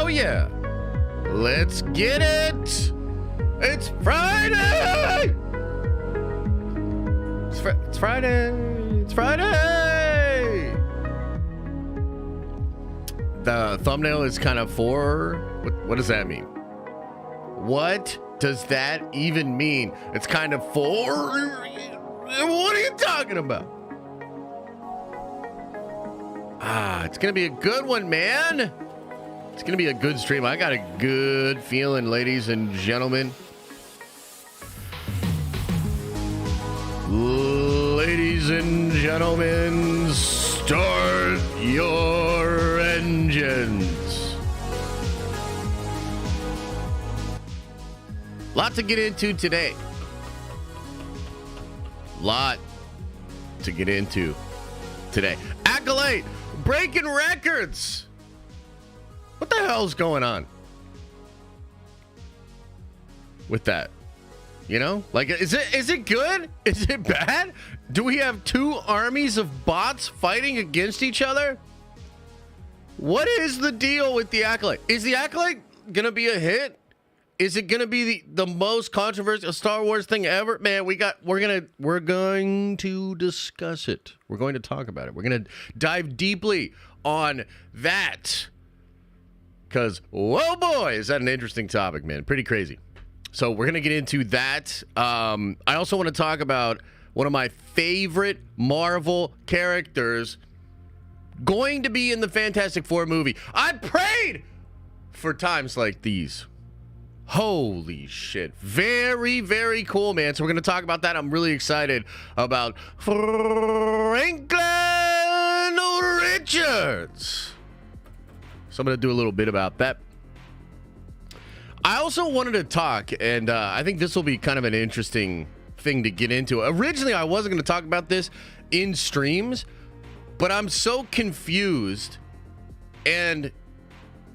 Oh yeah. Let's get it. It's Friday. It's Friday. It's Friday. The thumbnail is kind of for... What does that mean? What does that even mean? It's kind of for... What are you talking about? It's going to be a good one, man. It's going to be a good stream. I got a good feeling, ladies and gentlemen. Ladies and gentlemen, start your engines. Lot to get into today. Lot to get into today. Acolyte breaking records. What the hell's going on with that? You know, like, is it good? Is it bad? Do we have two armies of bots fighting against each other? What is the deal with the Acolyte? Is the Acolyte gonna be a hit? Is it gonna be the most controversial Star Wars thing ever? Man, we're going to discuss it. We're going to talk about it. We're gonna dive deeply on that. Because, whoa boy, is that an interesting topic, man. Pretty crazy. So we're going to get into that. I also want to talk about one of my favorite Marvel characters going to be in the Fantastic Four movie. I prayed for times like these. Holy shit. Very, very cool, man. So we're going to talk about that. I'm really excited about Franklin Richards. So I'm going to do a little bit about that. I also wanted to talk, and I think this will be kind of an interesting thing to get into. Originally, I wasn't going to talk about this in streams, but I'm so confused, and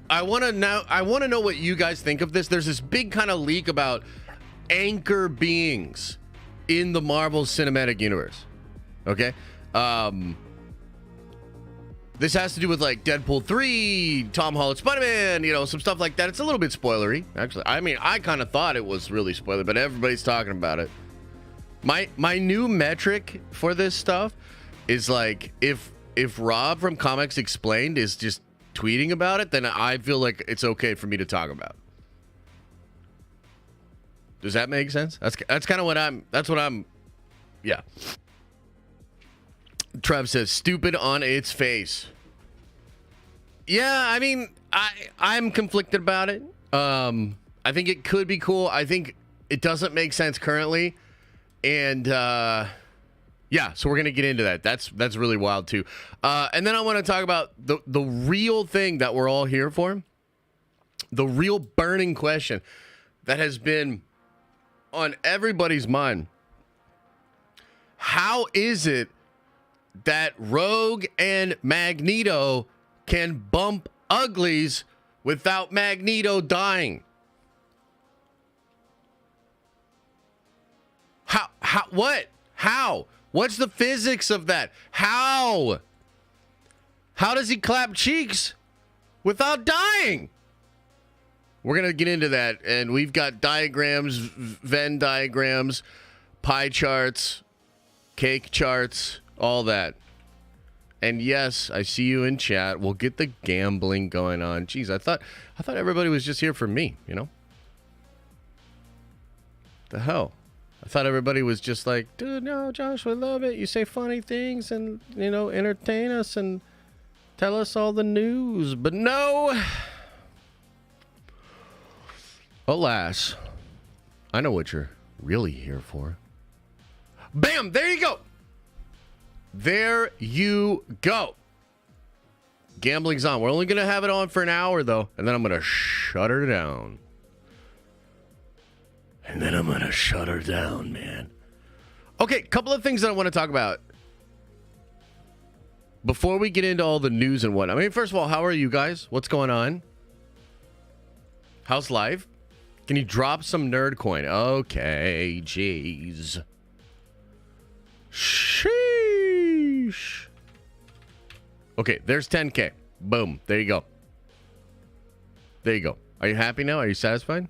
I want to know what you guys think of this. There's this big kind of leak about anchor beings in the Marvel Cinematic Universe. Okay? This has to do with like Deadpool 3, Tom Holland Spider-Man, you know, some stuff like that. It's a little bit spoilery, actually. I mean, I kind of thought it was really spoilery, but everybody's talking about it. My new metric for this stuff is like if Rob from Comics Explained is just tweeting about it, then I feel like it's okay for me to talk about. Does that make sense? That's kind of what I'm yeah. Trev says, stupid on its face. Yeah, I mean, I'm conflicted about it. I think it could be cool. I think it doesn't make sense currently. And yeah, so we're going to get into that. That's really wild too. And then I want to talk about the real thing that we're all here for. The real burning question that has been on everybody's mind. How is it that Rogue and Magneto can bump uglies without Magneto dying? How? What's the physics of that? How does he clap cheeks without dying? We're going to get into that, and we've got diagrams, Venn diagrams, pie charts, cake charts, all that. And yes, I see you in chat. We'll get the gambling going on. Jeez, I thought everybody was just here for me, you know? The hell? I thought everybody was just like, dude, no, Josh, we love it. You say funny things and, you know, entertain us and tell us all the news. But no. Alas, I know what you're really here for. Bam! There you go. There you go. Gambling's on. We're only going to have it on for an hour, though. And then I'm going to shut her down. Man. Okay, couple of things that I want to talk about before we get into all the news and whatnot. I mean, first of all, how are you guys? What's going on? How's life? Can you drop some nerd coin? Okay, jeez. Sheesh. Okay, there's 10K. Boom. There you go. There you go. Are you happy now? Are you satisfied?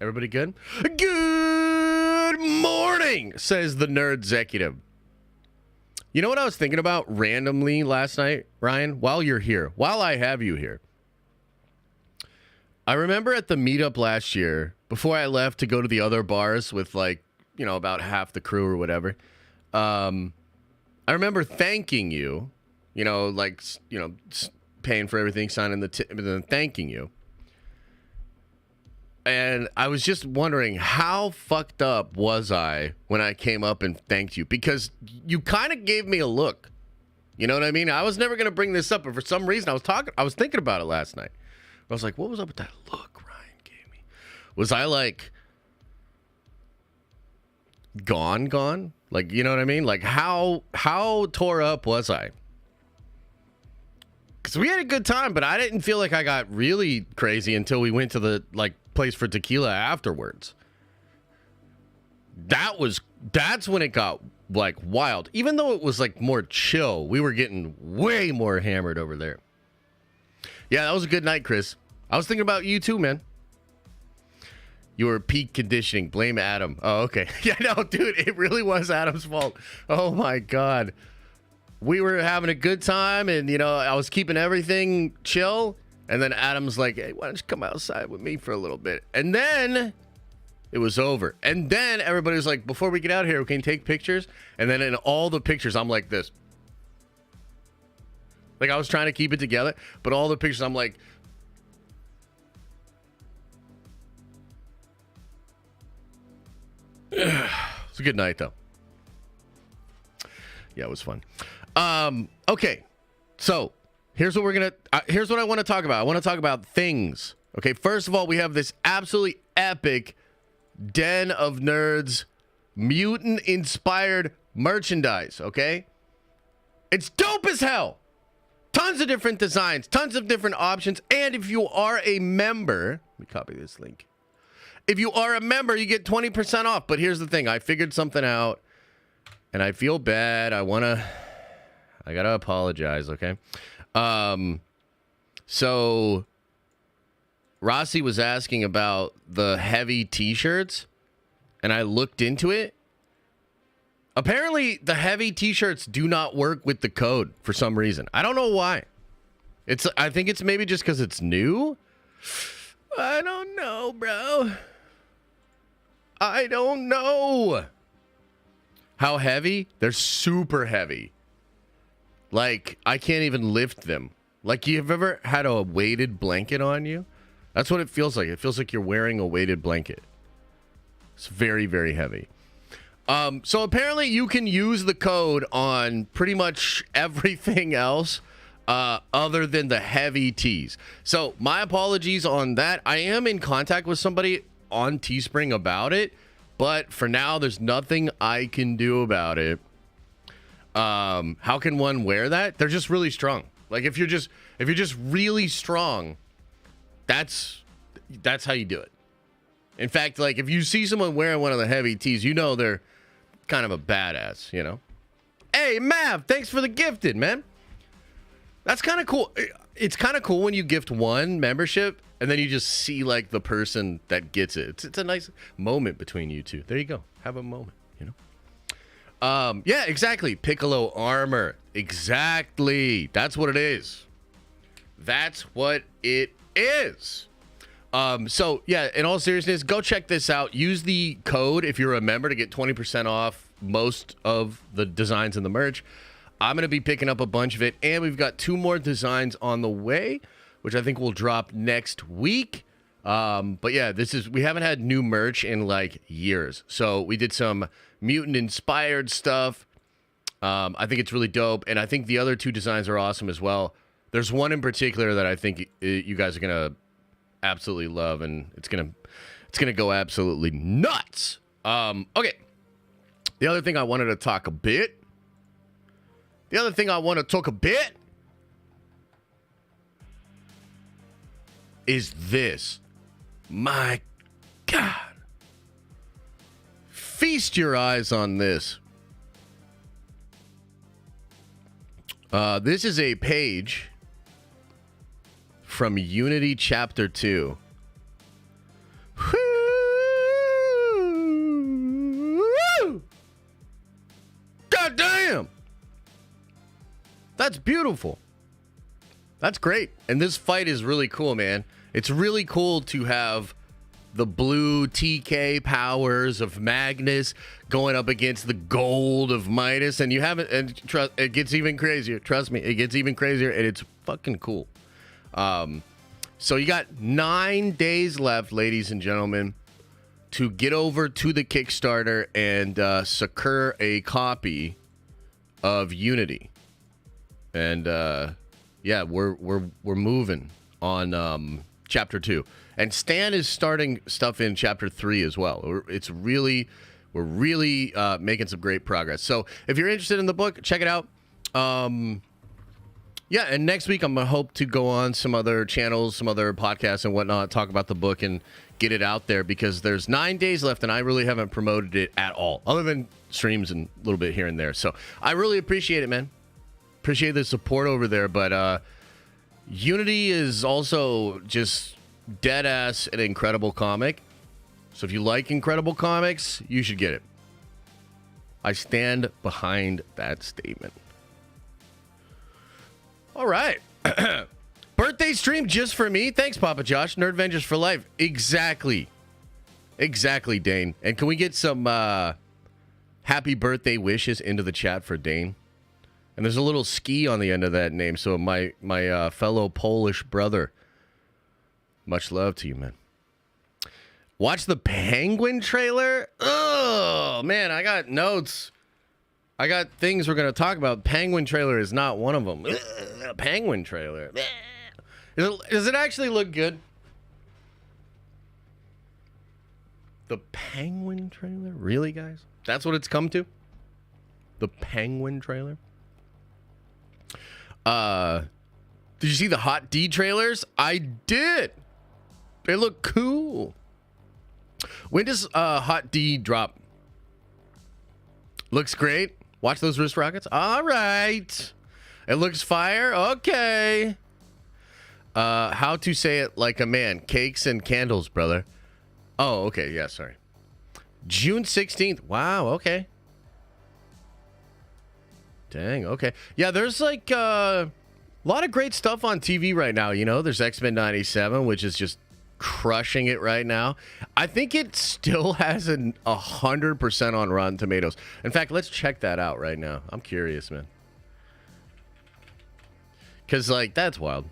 Everybody good? Good morning, says the nerd executive. You know what I was thinking about randomly last night, Ryan? While you're here, while I have you here. I remember at the meetup last year, before I left to go to the other bars with like, you know, about half the crew or whatever. I remember thanking you, you know, like, you know, paying for everything, signing the tip, and then thanking you. And I was just wondering, how fucked up was I when I came up and thanked you? Because you kind of gave me a look. You know what I mean? I was never going to bring this up, but for some reason I was thinking about it last night. I was like, what was up with that look Ryan gave me? Was I like gone? Like, you know what I mean? Like how tore up was I? Because we had a good time, but I didn't feel like I got really crazy until we went to the like place for tequila afterwards. That's when it got like wild. Even though it was like more chill, we were getting way more hammered over there. Yeah, that was a good night, Chris. I was thinking about you too, man. You were peak conditioning. Blame Adam. Oh, okay. Yeah, no, dude, it really was Adam's fault. Oh my God. We were having a good time and, you know, I was keeping everything chill. And then Adam's like, hey, why don't you come outside with me for a little bit? And then it was over. And then everybody was like, before we get out of here, we can take pictures. And then in all the pictures, I'm like this. Like I was trying to keep it together, but all the pictures, I'm like. It's a good night, though. Yeah, it was fun. Okay, so. Here's what I want to talk about. I want to talk about things. Okay, first of all, we have this absolutely epic Den of Nerds mutant-inspired merchandise, okay? It's dope as hell. Tons of different designs, tons of different options, and if you are a member, let me copy this link. If you are a member, you get 20% off, but here's the thing. I figured something out, and I feel bad. I gotta apologize, okay? So Rossi was asking about the heavy t-shirts and I looked into it. Apparently the heavy t-shirts do not work with the code for some reason. I don't know why. I think it's maybe just because it's new. I don't know, bro. I don't know. How heavy? They're super heavy. Like, I can't even lift them. Like, you've ever had a weighted blanket on you? That's what it feels like. It feels like you're wearing a weighted blanket. It's very, very heavy. So apparently you can use the code on pretty much everything else other than the heavy tees. So my apologies on that. I am in contact with somebody on Teespring about it, but for now, there's nothing I can do about it. How can one wear that? They're just really strong. Like if you're just really strong, that's how you do it. In fact, like if you see someone wearing one of the heavy tees, you know they're kind of a badass, you know? Hey, Mav, thanks for the gifted, man. That's kind of cool. It's kind of cool when you gift one membership and then you just see like the person that gets it. It's a nice moment between you two. There you go. Have a moment, you know? Yeah, exactly. Piccolo armor. Exactly. That's what it is. That's what it is. So yeah, in all seriousness, go check this out. Use the code if you're a member to get 20% off most of the designs in the merch. I'm going to be picking up a bunch of it, and we've got 2 more designs on the way, which I think will drop next week. But yeah, we haven't had new merch in like years. So we did some mutant inspired stuff. I think it's really dope. And I think the other 2 designs are awesome as well. There's one in particular that I think you guys are going to absolutely love, and it's going to go absolutely nuts. Okay. The other thing I wanted to talk a bit is this. My God. Feast your eyes on this. This is a page from Unity Chapter 2. God damn! That's beautiful. That's great. And this fight is really cool, man. It's really cool to have the blue TK powers of Magnus going up against the gold of Midas, and you haven't, and trust, it gets even crazier. Trust me, it gets even crazier, and it's fucking cool. So you got 9 days left, ladies and gentlemen, to get over to the Kickstarter and secure a copy of Unity. And yeah, we're moving on Chapter 2. And Stan is starting stuff in Chapter 3 as well. We're really making some great progress. So if you're interested in the book, check it out. Yeah, and next week I'm going to hope to go on some other channels, some other podcasts and whatnot, talk about the book and get it out there, because there's 9 days left and I really haven't promoted it at all, other than streams and a little bit here and there. So I really appreciate it, man. Appreciate the support over there. But Unity is also just dead ass an incredible comic. So if you like incredible comics, you should get it. I stand behind that statement. All right. Birthday stream just for me. Thanks, Papa Josh. Nerd Avengers for life. Exactly. Exactly, Dane. And can we get some happy birthday wishes into the chat for Dane? And there's a little ski on the end of that name. So my fellow Polish brother, much love to you, man. Watch the Penguin trailer. Oh, man, I got notes. I got things we're going to talk about. Penguin trailer is not one of them. Penguin trailer. Does it actually look good? The Penguin trailer? Really, guys? That's what it's come to? The Penguin trailer? Did you see the Hot D trailers? I did. They look cool. When does Hot D drop? Looks great. Watch those wrist rockets. All right. It looks fire. Okay. How to say it like a man. Cakes and candles, brother. Oh, okay. Yeah, sorry. June 16th. Wow, okay. Dang, okay. Yeah, there's like a lot of great stuff on TV right now, you know? There's X-Men 97, which is just crushing it right now. I think it still has 100% on Rotten Tomatoes. In fact, let's check that out right now. I'm curious, man. Because, like, that's wild.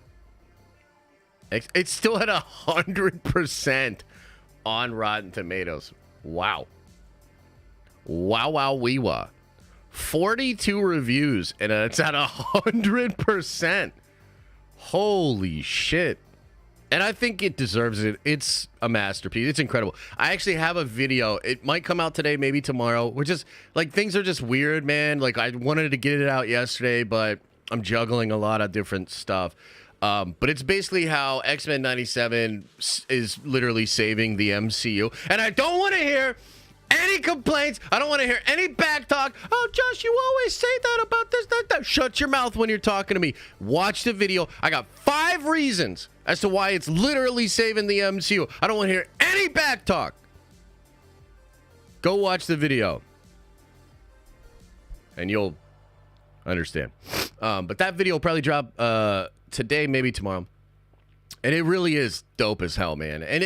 It's still at 100% on Rotten Tomatoes. Wow. Wow, wow, wee wah. 42 reviews, and it's at 100%. Holy shit. And I think it deserves it. It's a masterpiece. It's incredible. I actually have a video. It might come out today, maybe tomorrow. We're just, like, things are just weird, man. Like, I wanted to get it out yesterday, but I'm juggling a lot of different stuff. But it's basically how X-Men 97 is literally saving the MCU. And I don't want to hear any complaints. I don't want to hear any back talk. Oh, Josh, you always say that about this, that. Shut your mouth when you're talking to me. Watch the video. I got 5 reasons as to why it's literally saving the MCU. I don't want to hear any back talk. Go watch the video. And you'll understand. But that video will probably drop today, maybe tomorrow. And it really is dope as hell, man. And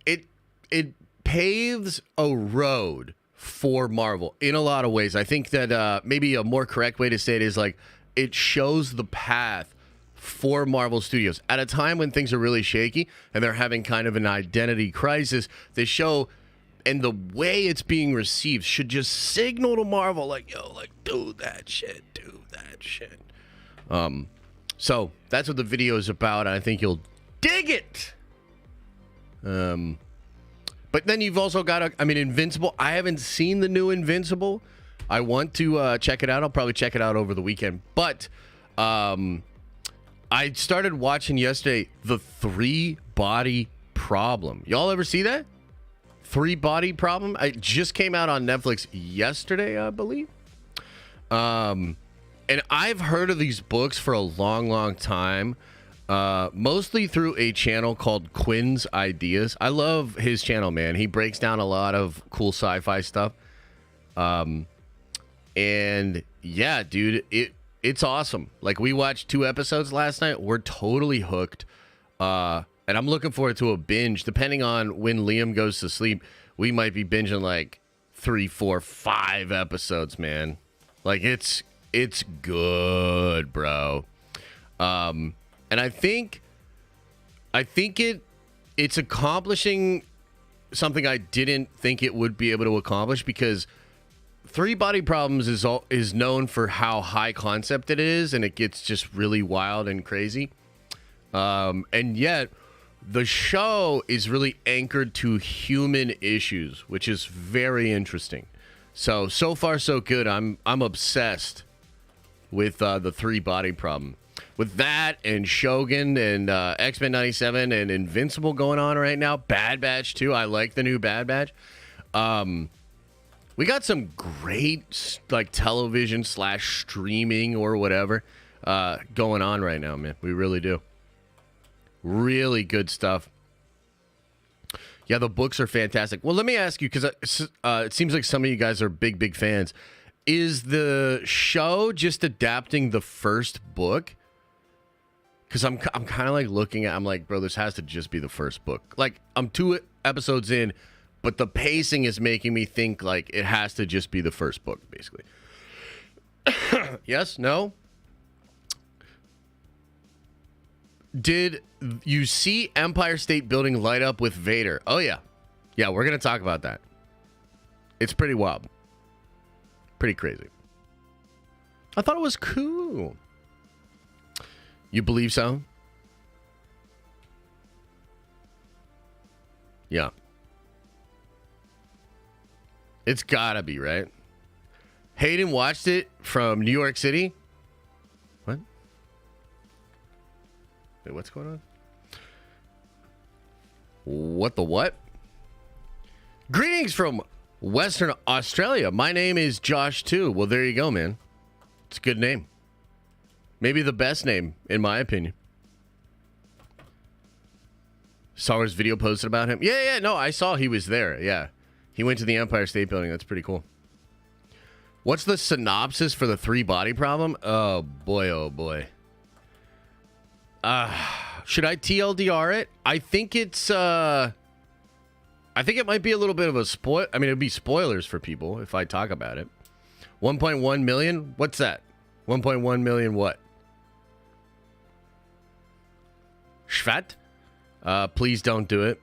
it paves a road for Marvel in a lot of ways. I think that maybe a more correct way to say it is like it shows the path for Marvel Studios at a time when things are really shaky and they're having kind of an identity crisis. They show, and the way it's being received should just signal to Marvel like, yo, like, do that shit. So that's what the video is about. And I think you'll dig it. But then you've also got, Invincible. I haven't seen the new Invincible. I want to check it out. I'll probably check it out over the weekend. But I started watching yesterday The 3-Body Problem. Y'all ever see that? 3-Body Problem? It just came out on Netflix yesterday, I believe. And I've heard of these books for a long, long time. mostly through a channel called Quinn's Ideas. I love his channel, man. He breaks down a lot of cool sci-fi stuff. And yeah, dude, it's awesome. Like, we watched 2 episodes last night. We're totally hooked. And I'm looking forward to a binge. Depending on when Liam goes to sleep, we might be binging like 3, 4, 5 episodes, man. Like, it's good, bro. And I think it's accomplishing something I didn't think it would be able to accomplish, because Three Body Problems is known for how high concept it is, and it gets just really wild and crazy. And yet the show is really anchored to human issues, which is very interesting. So far so good. I'm obsessed with the Three Body Problem. With that and Shogun and X-Men 97 and Invincible going on right now. Bad Batch too. I like the new Bad Batch. We got some great like television / streaming or whatever going on right now, man. We really do. Really good stuff. Yeah, the books are fantastic. Well, let me ask you, because it seems like some of you guys are big fans. Is the show just adapting the first book? Because I'm kind of like looking at, I'm like, bro, this has to just be the first book. Like, I'm 2 episodes in, but the pacing is making me think like it has to just be the first book, basically. Yes? No? Did you see Empire State Building light up with Vader? Oh, yeah. Yeah, we're going to talk about that. It's pretty wild. Pretty crazy. I thought it was cool. You believe so? Yeah. It's gotta be, right? Hayden watched it from New York City. What? Wait, what's going on? What the what? Greetings from Western Australia. My name is Josh too. Well, there you go, man. It's a good name. Maybe the best name, in my opinion. Saw his video posted about him. Yeah, no, I saw he was there. Yeah. He went to the Empire State Building. That's pretty cool. What's the synopsis for the Three Body Problem? Oh, boy, oh, boy. Should I TLDR it? I think it's, I think it might be a little bit of a spoil. I mean, it'd be spoilers for people if I talk about it. 1.1 million? What's that? 1.1 million what? Shvat? Please don't do it.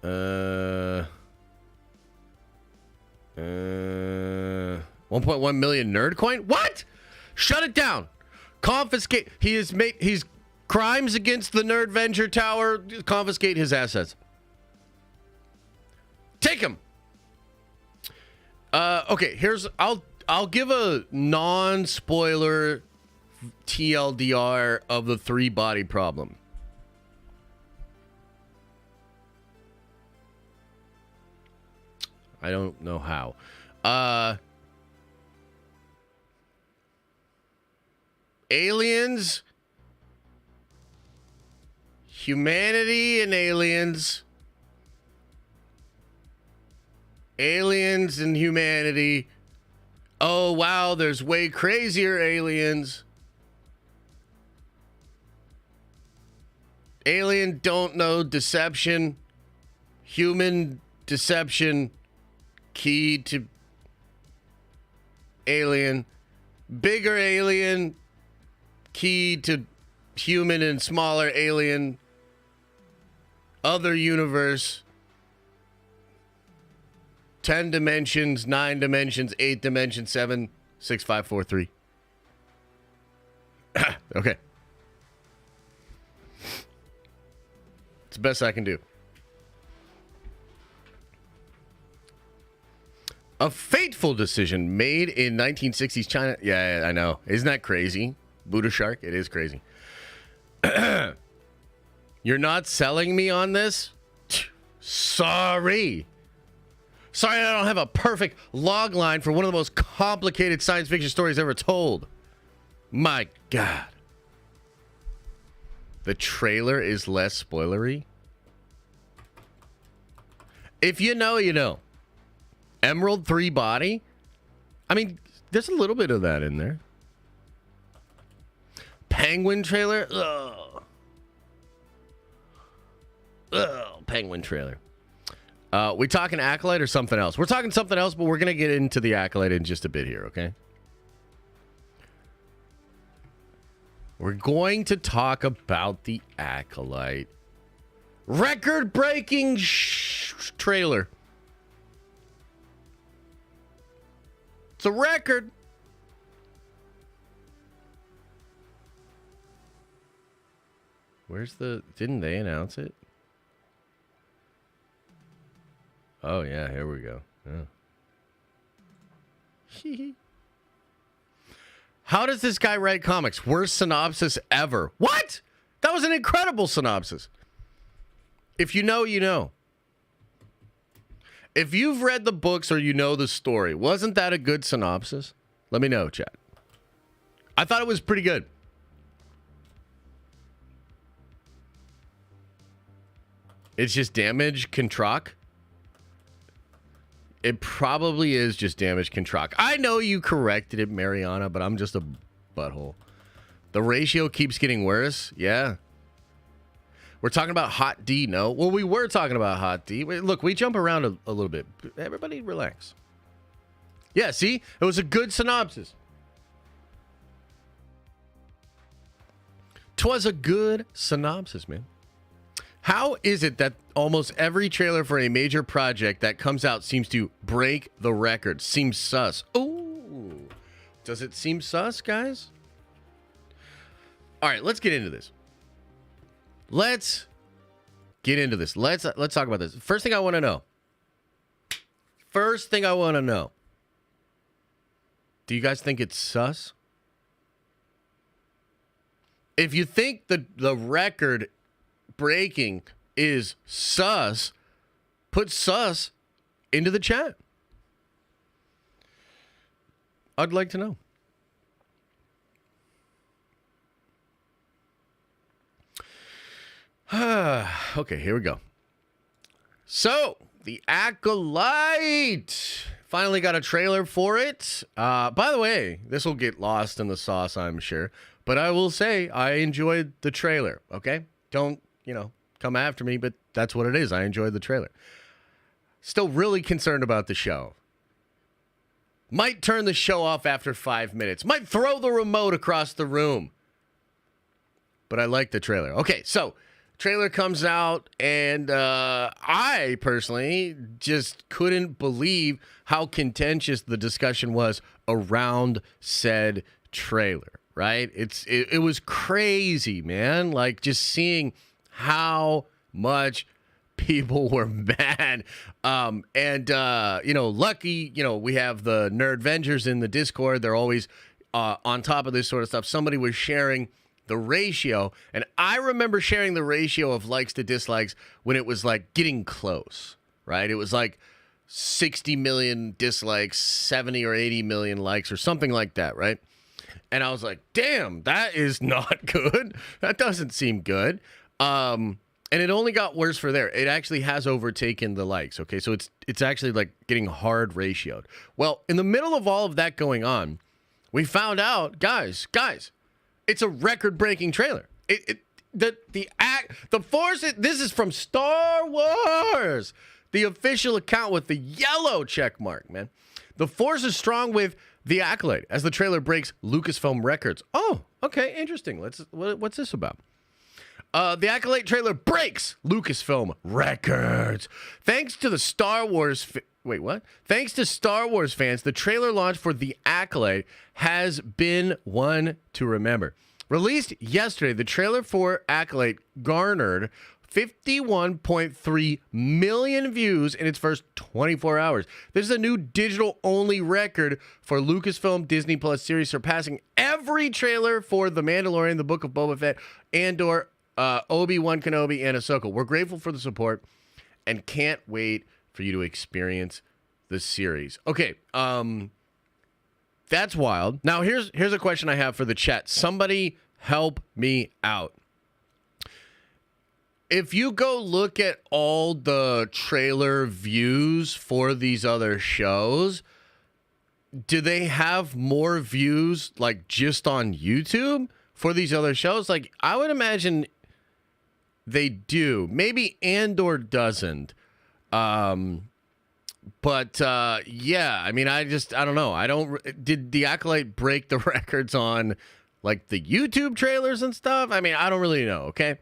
1.1 million nerd coin? What? Shut it down. Confiscate. He's crimes against the Nerd Venture Tower. Confiscate his assets. Take him. Okay, I'll give a non-spoiler TLDR of the Three Body Problem. I don't know how. Aliens, humanity and aliens and humanity. Oh, wow, there's way crazier aliens. Alien don't know deception. Human deception. Key to alien. Bigger alien. Key to human and smaller alien. Other universe. 10 dimensions, 9 dimensions, 8 dimensions, 7, 6, 5, 4, 3. Okay. It's the best I can do. A fateful decision made in 1960s China. Yeah, I know. Isn't that crazy? Buddha Shark? It is crazy. You're not selling me on this? Sorry. Sorry I don't have a perfect log line for one of the most complicated science fiction stories ever told. My God. The trailer is less spoilery. If you know, you know. Emerald 3 body. I mean, there's a little bit of that in there. Penguin trailer. Ugh. Ugh. Penguin trailer. We talking Acolyte or something else? We're talking something else, but we're going to get into the Acolyte in just a bit here, okay? We're going to talk about the Acolyte. Record-breaking trailer. It's a record. Where's the... Didn't they announce it? Oh, yeah. Here we go. Yeah. How does this guy write comics? Worst synopsis ever. What? That was an incredible synopsis. If you know, you know. If you've read the books or you know the story, wasn't that a good synopsis? Let me know, chat. I thought it was pretty good. It's just damage Controck. It probably is just damage Controck. I know you corrected it, Mariana, but I'm just a butthole. The ratio keeps getting worse. Yeah. We're talking about Hot D, no? Well, we were talking about Hot D. Look, we jump around a little bit. Everybody relax. Yeah, see? It was a good synopsis. 'Twas a good synopsis, man. How is it that almost every trailer for a major project that comes out seems to break the record? Seems sus. Ooh. Does it seem sus, guys? All right, let's get into this. Let's talk about this. First thing I want to know. Do you guys think it's sus? If you think the record breaking is sus, put sus into the chat. I'd like to know. Okay, here we go. So, the Acolyte. Finally got a trailer for it. By the way, this will get lost in the sauce, I'm sure. But I will say I enjoyed the trailer, okay? Don't, come after me, but that's what it is. I enjoyed the trailer. Still really concerned about the show. Might turn the show off after 5 minutes. Might throw the remote across the room. But I like the trailer. Okay, so... trailer comes out, and I personally just couldn't believe how contentious the discussion was around said trailer, right? It was crazy, man. Like, just seeing how much people were mad. Lucky, we have the Nerd Avengers in the Discord. They're always on top of this sort of stuff. Somebody was sharing the ratio, and I remember sharing the ratio of likes to dislikes when it was like getting close, right? It was like 60 million dislikes, 70 or 80 million likes or something like that, right? And I was like, damn, that is not good. That doesn't seem good. And it only got worse for there. It actually has overtaken the likes, okay? So it's actually like getting hard ratioed. Well, in the middle of all of that going on, we found out, guys, it's a record-breaking trailer. The Force. This is from Star Wars, the official account with the yellow check mark. Man, the Force is strong with the Acolyte as the trailer breaks Lucasfilm records. Oh, okay, interesting. What's this about? The Acolyte trailer breaks Lucasfilm records thanks to the Star Wars. Thanks to Star Wars fans, the trailer launch for The Acolyte has been one to remember. Released yesterday, the trailer for Acolyte garnered 51.3 million views in its first 24 hours. This is a new digital-only record for Lucasfilm Disney Plus series, surpassing every trailer for The Mandalorian, The Book of Boba Fett, Andor, Obi-Wan Kenobi, and Ahsoka. We're grateful for the support and can't wait for you to experience the series. Okay, That's wild. Now, here's a question I have for the chat. Somebody help me out. If you go look at all the trailer views for these other shows, do they have more views like just on YouTube for these other shows? Like, I would imagine they do. Maybe Andor doesn't. Yeah, I mean, I don't know. Did the Acolyte break the records on like the YouTube trailers and stuff? I mean, I don't really know. Okay.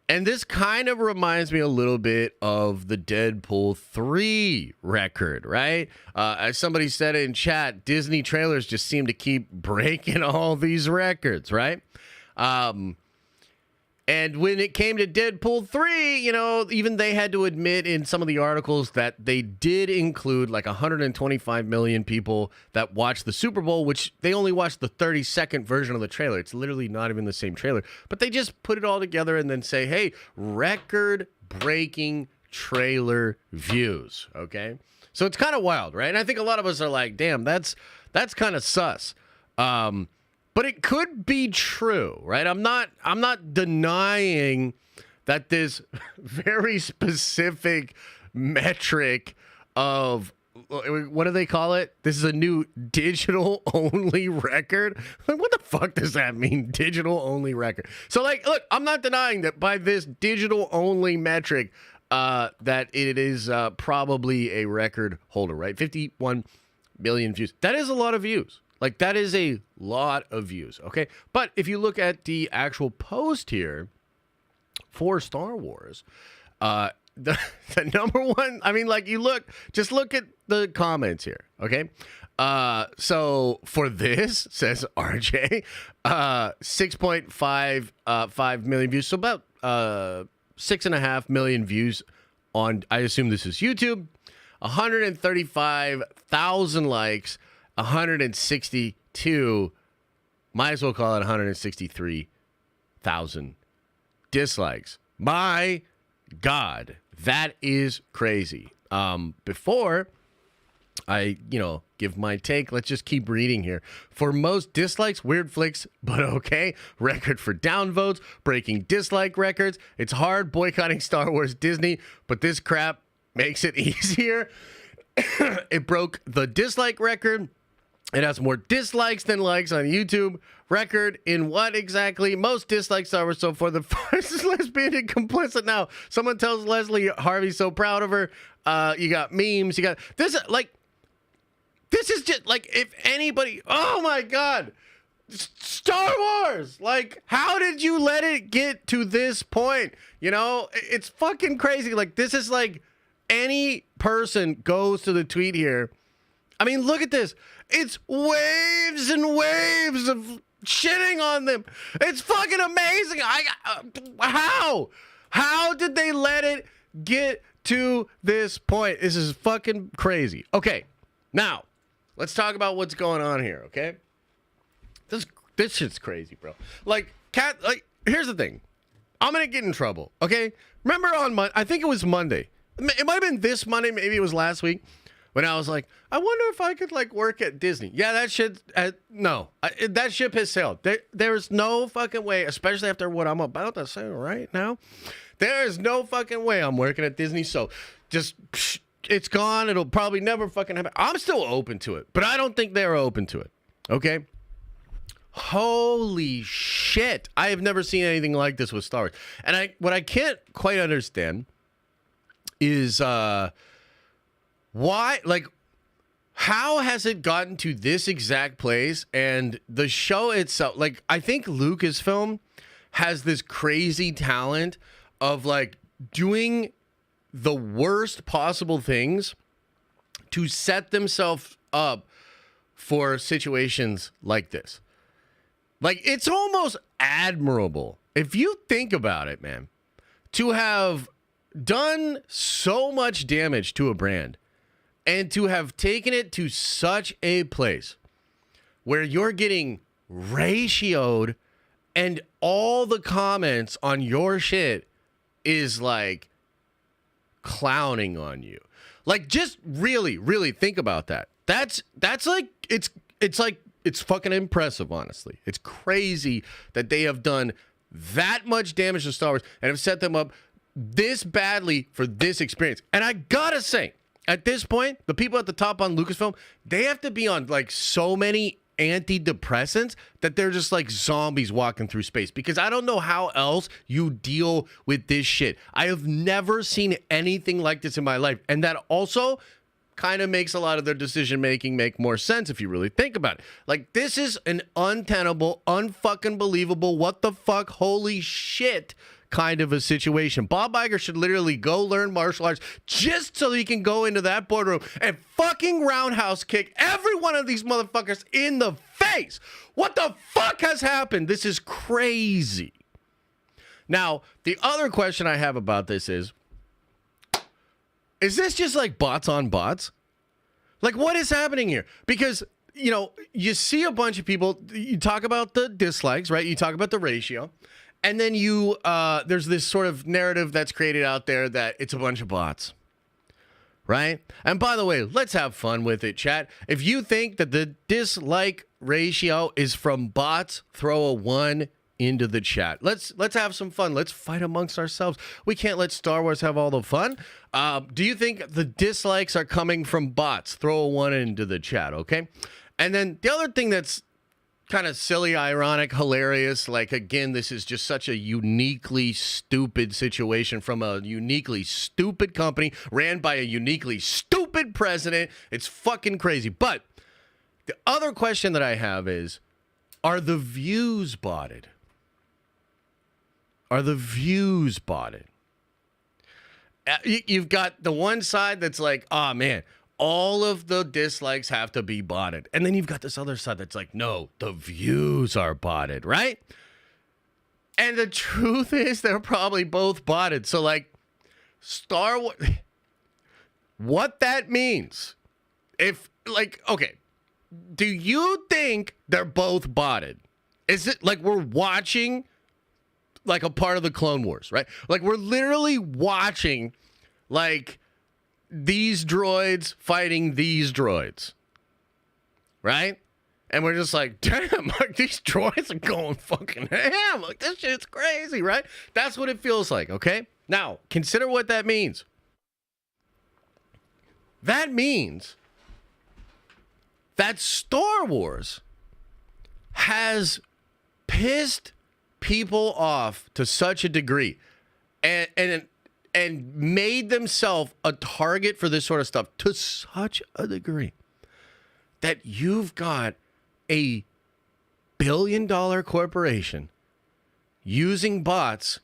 And this kind of reminds me a little bit of the Deadpool 3 record, right? As somebody said in chat, Disney trailers just seem to keep breaking all these records, right? And when it came to Deadpool 3, you know, even they had to admit in some of the articles that they did include like 125 million people that watched the Super Bowl, which they only watched the 30-second version of the trailer. It's literally not even the same trailer. But they just put it all together and then say, hey, record-breaking trailer views, okay? So it's kind of wild, right? And I think a lot of us are like, damn, that's kind of sus. But it could be true, right? I'm not denying that this very specific metric of, what do they call it? This is a new digital only record. Like, what the fuck does that mean? Digital only record. So like, look, I'm not denying that by this digital only metric, that it is probably a record holder, right? 51 million views. That is a lot of views. Like, that is a lot of views, okay? But if you look at the actual post here for Star Wars, the number one, I mean, like, just look at the comments here, okay? So for this, says RJ, 6.5 million views, so about 6.5 million views on, I assume this is YouTube, 135,000 likes, 162, might as well call it 163,000 dislikes. My God, that is crazy. Before I, give my take, let's just keep reading here. For most dislikes, weird flicks, but okay. Record for downvotes, breaking dislike records. It's hard boycotting Star Wars Disney, but this crap makes it easier. It broke the dislike record. It has more dislikes than likes on YouTube. Record in what exactly? Most dislikes are so for the first lesbian and complicit now. Someone tells Leslie Harvey's so proud of her. You got memes. You got this. Like, this is just like, if anybody. Oh my God, Star Wars. Like, how did you let it get to this point? It's fucking crazy. Like, this is like any person goes to the tweet here. I mean, look at this. It's waves and waves of shitting on them. It's fucking amazing. How did they let it get to this point? This is fucking crazy. Okay, now let's talk about what's going on here. Okay, this shit's crazy, bro. Like, here's the thing. I'm gonna get in trouble. Okay, remember on I think it was Monday. It might have been this Monday. Maybe it was last week. When I was like, I wonder if I could like work at Disney. Yeah, that shit, that ship has sailed. There's no fucking way, especially after what I'm about to say right now. There is no fucking way I'm working at Disney. So just, it's gone. It'll probably never fucking happen. I'm still open to it, but I don't think they're open to it. Okay. Holy shit. I have never seen anything like this with Star Wars. And what I can't quite understand is, why, like, how has it gotten to this exact place? And the show itself, like, I think Lucasfilm has this crazy talent of like doing the worst possible things to set themselves up for situations like this. Like, it's almost admirable, if you think about it, man, to have done so much damage to a brand and to have taken it to such a place where you're getting ratioed and all the comments on your shit is like clowning on you. Like, just really, really think about that. That's like, it's fucking impressive, honestly. It's crazy that they have done that much damage to Star Wars and have set them up this badly for this experience. And I gotta say, at this point, the people at the top on Lucasfilm, they have to be on like so many antidepressants that they're just like zombies walking through space, because I don't know how else you deal with this shit. I have never seen anything like this in my life. And that also kind of makes a lot of their decision making make more sense if you really think about it. Like, this is an untenable, unfucking believable, what the fuck, holy shit kind of a situation. Bob Iger should literally go learn martial arts just so he can go into that boardroom and fucking roundhouse kick every one of these motherfuckers in the face. What the fuck has happened? This is crazy. Now, the other question I have about this is this just like bots on bots? Like, what is happening here? Because, you know, you see a bunch of people, you talk about the dislikes, right? You talk about the ratio. And then there's this sort of narrative that's created out there that it's a bunch of bots, right? And by the way, let's have fun with it, chat. If you think that the dislike ratio is from bots, throw a 1 into the chat. Let's have some fun. Let's fight amongst ourselves. We can't let Star Wars have all the fun. Do you think the dislikes are coming from bots? Throw a 1 into the chat, okay? And then the other thing that's kind of silly, ironic, hilarious, like, again, this is just such a uniquely stupid situation from a uniquely stupid company ran by a uniquely stupid president. It's fucking crazy. But the other question that I have is, are the views botted? Are the views botted? You've got the one side that's like, oh man, all of the dislikes have to be botted. And then you've got this other side that's like, no, the views are botted, right? And the truth is they're probably both botted. So like, Star Wars, what that means, if like, okay, do you think they're both botted? Is it like we're watching like a part of the Clone Wars, right? Like, we're literally watching like these droids fighting these droids, right? And we're just like, damn, like, these droids are going fucking ham. Like, this shit's crazy, right? That's what it feels like, okay? Now, consider what that means. That means that Star Wars has pissed people off to such a degree and made themselves a target for this sort of stuff to such a degree that you've got a billion-dollar corporation using bots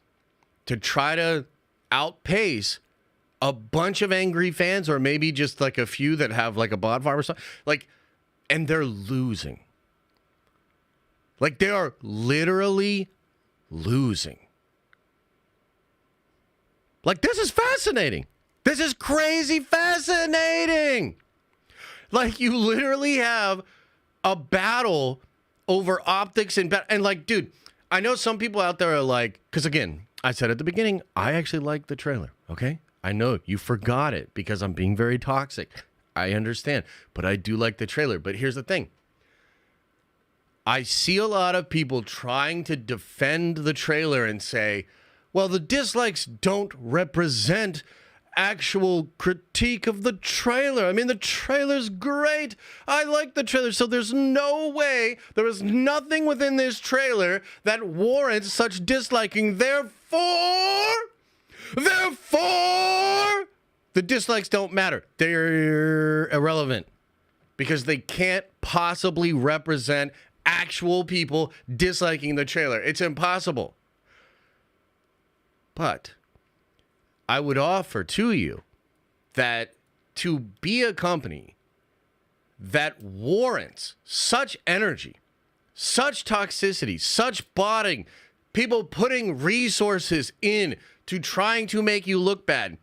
to try to outpace a bunch of angry fans, or maybe just like a few that have like a bot farm or something, like, and they're losing. Like, they are literally losing. Like, this is fascinating. This is crazy fascinating. Like, you literally have a battle over optics and like, dude, I know some people out there are like, because again, I said at the beginning, I actually like the trailer, okay? I know you forgot it because I'm being very toxic. I understand, but I do like the trailer. But here's the thing. I see a lot of people trying to defend the trailer and say, well, the dislikes don't represent actual critique of the trailer. I mean, the trailer's great. I like the trailer. So there's no way, there is nothing within this trailer that warrants such disliking. Therefore, the dislikes don't matter. They're irrelevant because they can't possibly represent actual people disliking the trailer. It's impossible. But I would offer to you that to be a company that warrants such energy, such toxicity, such botting, people putting resources in to trying to make you look bad,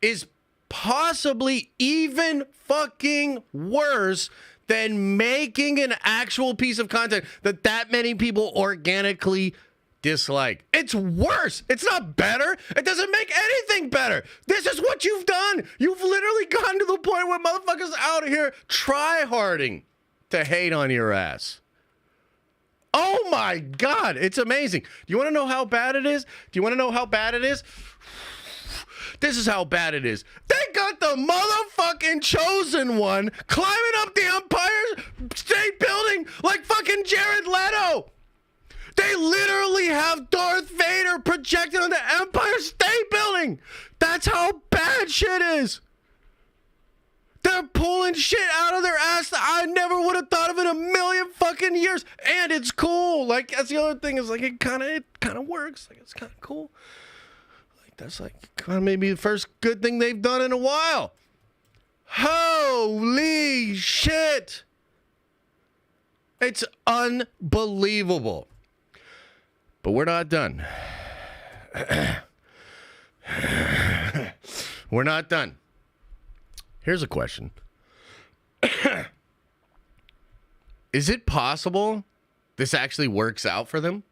is possibly even fucking worse than making an actual piece of content that many people organically dislike. It's worse. It's not better. It doesn't make anything better. This is what you've done. You've literally gotten to the point where motherfuckers out here try-harding to hate on your ass. Oh my God, it's amazing. Do you want to know how bad it is? Do you want to know how bad it is? This is how bad it is. They got the motherfucking chosen one climbing up the Empire State Building like fucking Jared Leto. They literally have Darth Vader projected on the Empire State Building. That's how bad shit is. They're pulling shit out of their ass that I never would have thought of in a million fucking years. And it's cool. Like, that's the other thing is like it kind of works. Like, it's kind of cool. That's like kind of maybe the first good thing they've done in a while. Holy shit. It's unbelievable. But we're not done. We're not done. Here's a question. Is it possible this actually works out for them?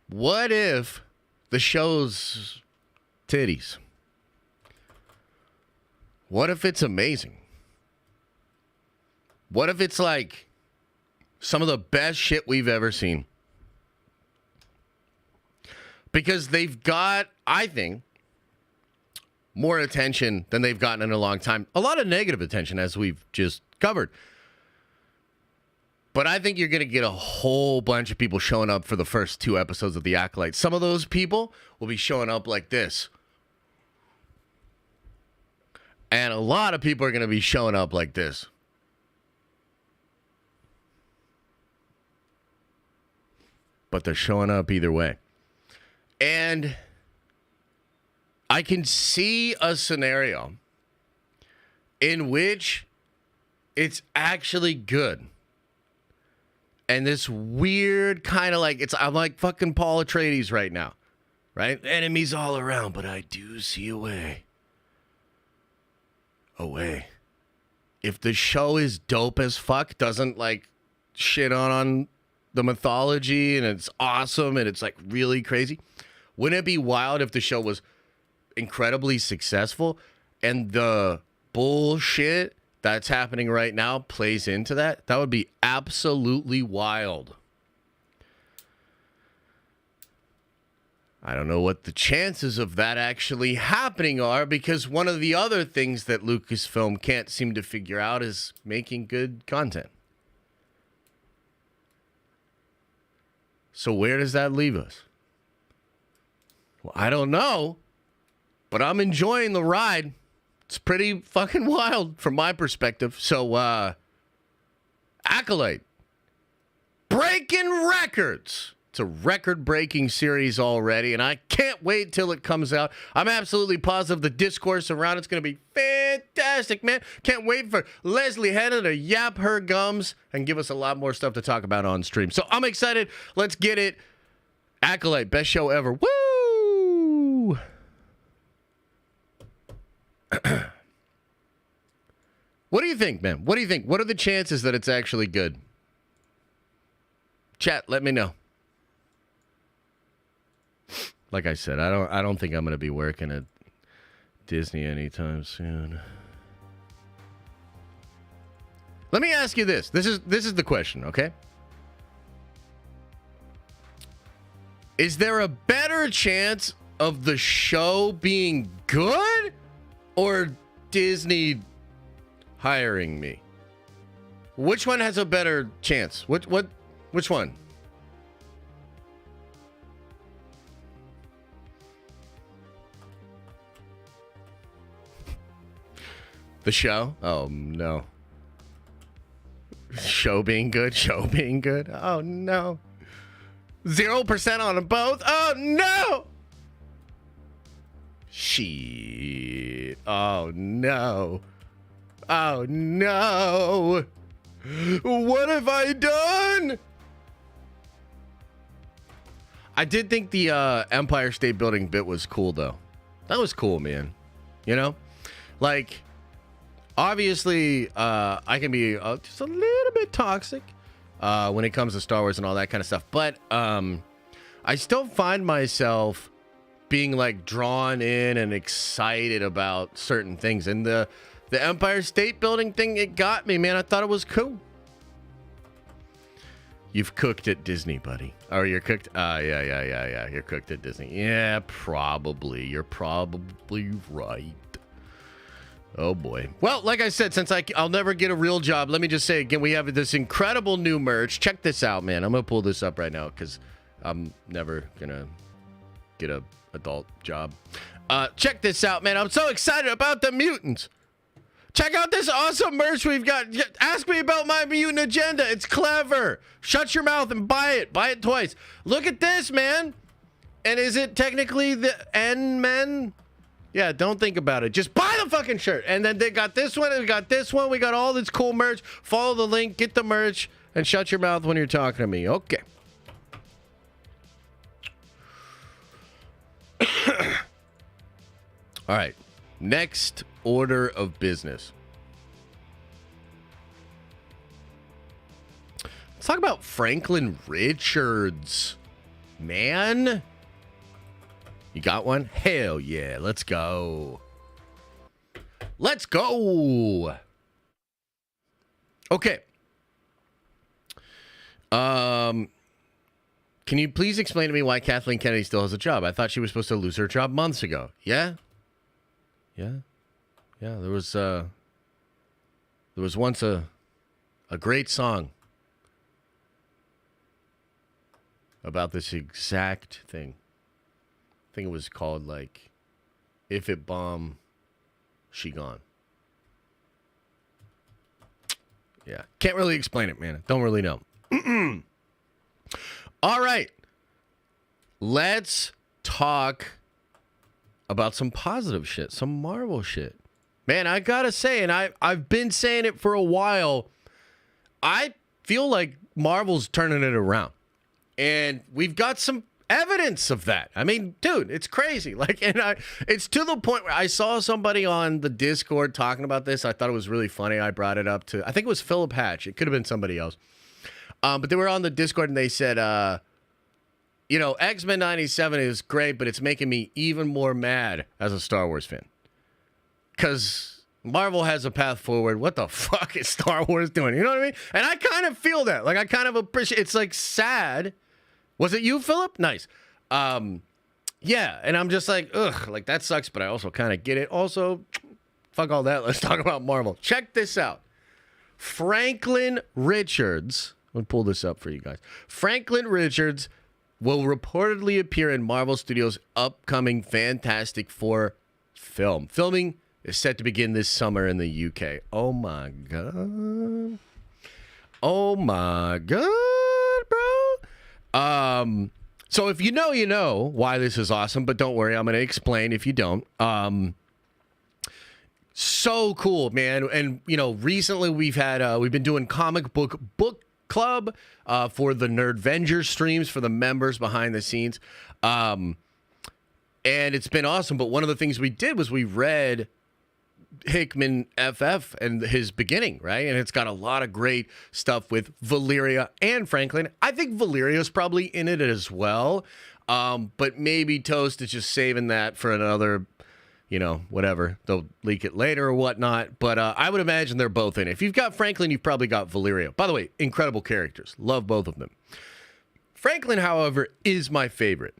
What if the show's titties? What if it's amazing? What if it's like some of the best shit we've ever seen? Because they've got, I think, more attention than they've gotten in a long time. A lot of negative attention, as we've just covered. But I think you're going to get a whole bunch of people showing up for the first 2 episodes of The Acolyte. Some of those people will be showing up like this. And a lot of people are going to be showing up like this. But they're showing up either way. And I can see a scenario in which it's actually good. And this weird kind of like, I'm like fucking Paul Atreides right now, right? Enemies all around, but I do see a way. A way. If the show is dope as fuck, doesn't like shit on the mythology, and it's awesome, and it's like really crazy, wouldn't it be wild if the show was incredibly successful and the bullshit that's happening right now plays into that? That would be absolutely wild. I don't know what the chances of that actually happening are, because one of the other things that Lucasfilm can't seem to figure out is making good content. So where does that leave us? Well, I don't know, but I'm enjoying the ride. It's pretty fucking wild from my perspective. So, Acolyte, breaking records. It's a record-breaking series already, and I can't wait till it comes out. I'm absolutely positive the discourse around it's going to be fantastic, man. Can't wait for Leslie Hanna to yap her gums and give us a lot more stuff to talk about on stream. So I'm excited. Let's get it. Acolyte, best show ever. Woo! What do you think, man? What do you think? What are the chances that it's actually good? Chat, let me know. Like I said, I don't think I'm going to be working at Disney anytime soon. Let me ask you this. This is the question, okay? Is there a better chance of the show being good or Disney hiring me? Which one has a better chance? Which one? The show? Oh, no. Show being good? Show being good? Oh, no. 0% on them both? Oh, no! Shit. Oh, no. Oh, no. What have I done? I did think the Empire State Building bit was cool, though. That was cool, man. You know? Like, obviously, I can be just a little bit toxic when it comes to Star Wars and all that kind of stuff. But I still find myself being, like, drawn in and excited about certain things. And the The Empire State Building thing, it got me, man. I thought it was cool. You've cooked at Disney, buddy. Oh, you're cooked? Yeah. You're cooked at Disney. Yeah, probably. You're probably right. Oh, boy. Well, like I said, since I'll never get a real job, let me just say again, we have this incredible new merch. Check this out, man. I'm going to pull this up right now because I'm never going to get a adult job. Check this out, man. I'm so excited about the mutants. Check out this awesome merch we've got. Ask me about my mutant agenda. It's clever. Shut your mouth and buy it. Buy it twice. Look at this, man. And is it technically the N-Men? Yeah, don't think about it. Just buy the fucking shirt. And then they got this one, and we got this one. We got all this cool merch. Follow the link, get the merch, and shut your mouth when you're talking to me. Okay. All right. Next order of business. Let's talk about Franklin Richards. Man. You got one? Hell yeah. Let's go. Let's go. Okay. Can you please explain to me why Kathleen Kennedy still has a job? I thought she was supposed to lose her job months ago. Yeah? Yeah. There was once a great song about this exact thing. I think it was called like "If It Bomb, She Gone." Yeah, can't really explain it, man. Don't really know. All right, let's talk about some positive shit, some Marvel shit. Man, I gotta say, and I've been saying it for a while, I feel like Marvel's turning it around. And we've got some evidence of that. I mean, dude, it's crazy. Like, and it's to the point where I saw somebody on the Discord talking about this. I thought it was really funny. I brought it up to, I think it was Philip Hatch. It could have been somebody else. But they were on the Discord and they said, X-Men 97 is great, but it's making me even more mad as a Star Wars fan. Because Marvel has a path forward. What the fuck is Star Wars doing? You know what I mean? And I kind of feel that. Like, I kind of appreciate, it's like sad. Was it you, Philip? Nice. Yeah, and I'm just like, ugh, like that sucks, but I also kind of get it. Also, fuck all that. Let's talk about Marvel. Check this out. Franklin Richards, let me pull this up for you guys. Franklin Richards will reportedly appear in Marvel Studios' upcoming Fantastic Four film. Filming is set to begin this summer in the UK. Oh my God. Oh my God, bro. So if you know why this is awesome, but don't worry, I'm going to explain if you don't. So cool, man. And, recently we've been doing comic book club for the Nerdvengers streams for the members behind the scenes. And it's been awesome. But one of the things we did was we read Hickman FF and his beginning, right? And it's got a lot of great stuff with Valeria and Franklin. I think Valeria's probably in it as well. But maybe Toast is just saving that for another, whatever. They'll leak it later or whatnot. But I would imagine they're both in it. If you've got Franklin, you've probably got Valeria. By the way, incredible characters. Love both of them. Franklin, however, is my favorite.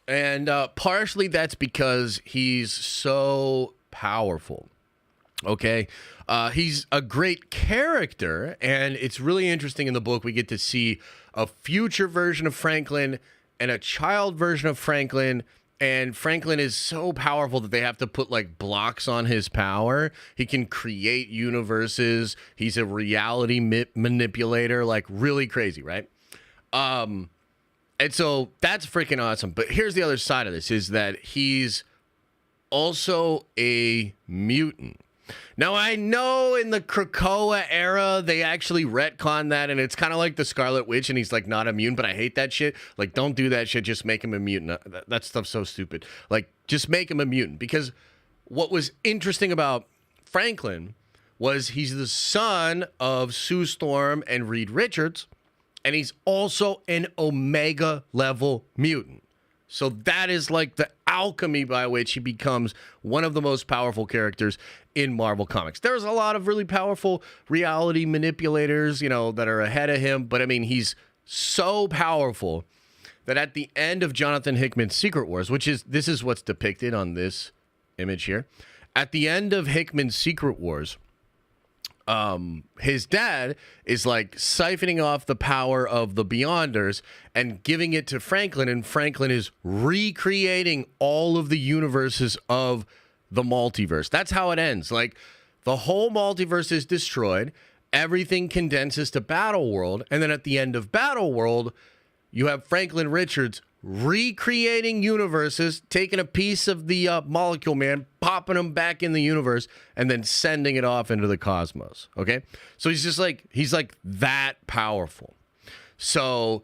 And partially that's because he's so powerful. Okay. He's a great character, and it's really interesting in the book. We get to see a future version of Franklin and a child version of Franklin, and Franklin is so powerful that they have to put like blocks on his power. He can create universes. He's a reality manipulator, like really crazy, right? And so that's freaking awesome. But here's the other side of this, is that he's also a mutant. Now, I know in the Krakoa era, they actually retcon that, and it's kind of like the Scarlet Witch, and he's, like, not immune, but I hate that shit. Like, don't do that shit. Just make him a mutant. That stuff's so stupid. Like, just make him a mutant. Because what was interesting about Franklin was he's the son of Sue Storm and Reed Richards, and he's also an Omega-level mutant. So that is like the alchemy by which he becomes one of the most powerful characters in Marvel Comics. There's a lot of really powerful reality manipulators, you know, that are ahead of him. But I mean, he's so powerful that at the end of Jonathan Hickman's Secret Wars, this is what's depicted on this image here. At the end of Hickman's Secret Wars, his dad is like siphoning off the power of the Beyonders and giving it to Franklin, and Franklin is recreating all of the universes of the multiverse. That's how it ends. Like, the whole multiverse is destroyed, everything condenses to Battleworld, and then at the end of Battleworld, you have Franklin Richards recreating universes, taking a piece of the Molecule Man, popping them back in the universe, and then sending it off into the cosmos. Okay? So he's like that powerful. So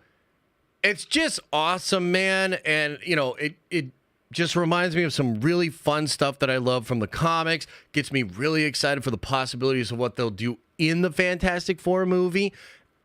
it's just awesome, man. And, you know, it just reminds me of some really fun stuff that I love from the comics. Gets me really excited for the possibilities of what they'll do in the Fantastic Four movie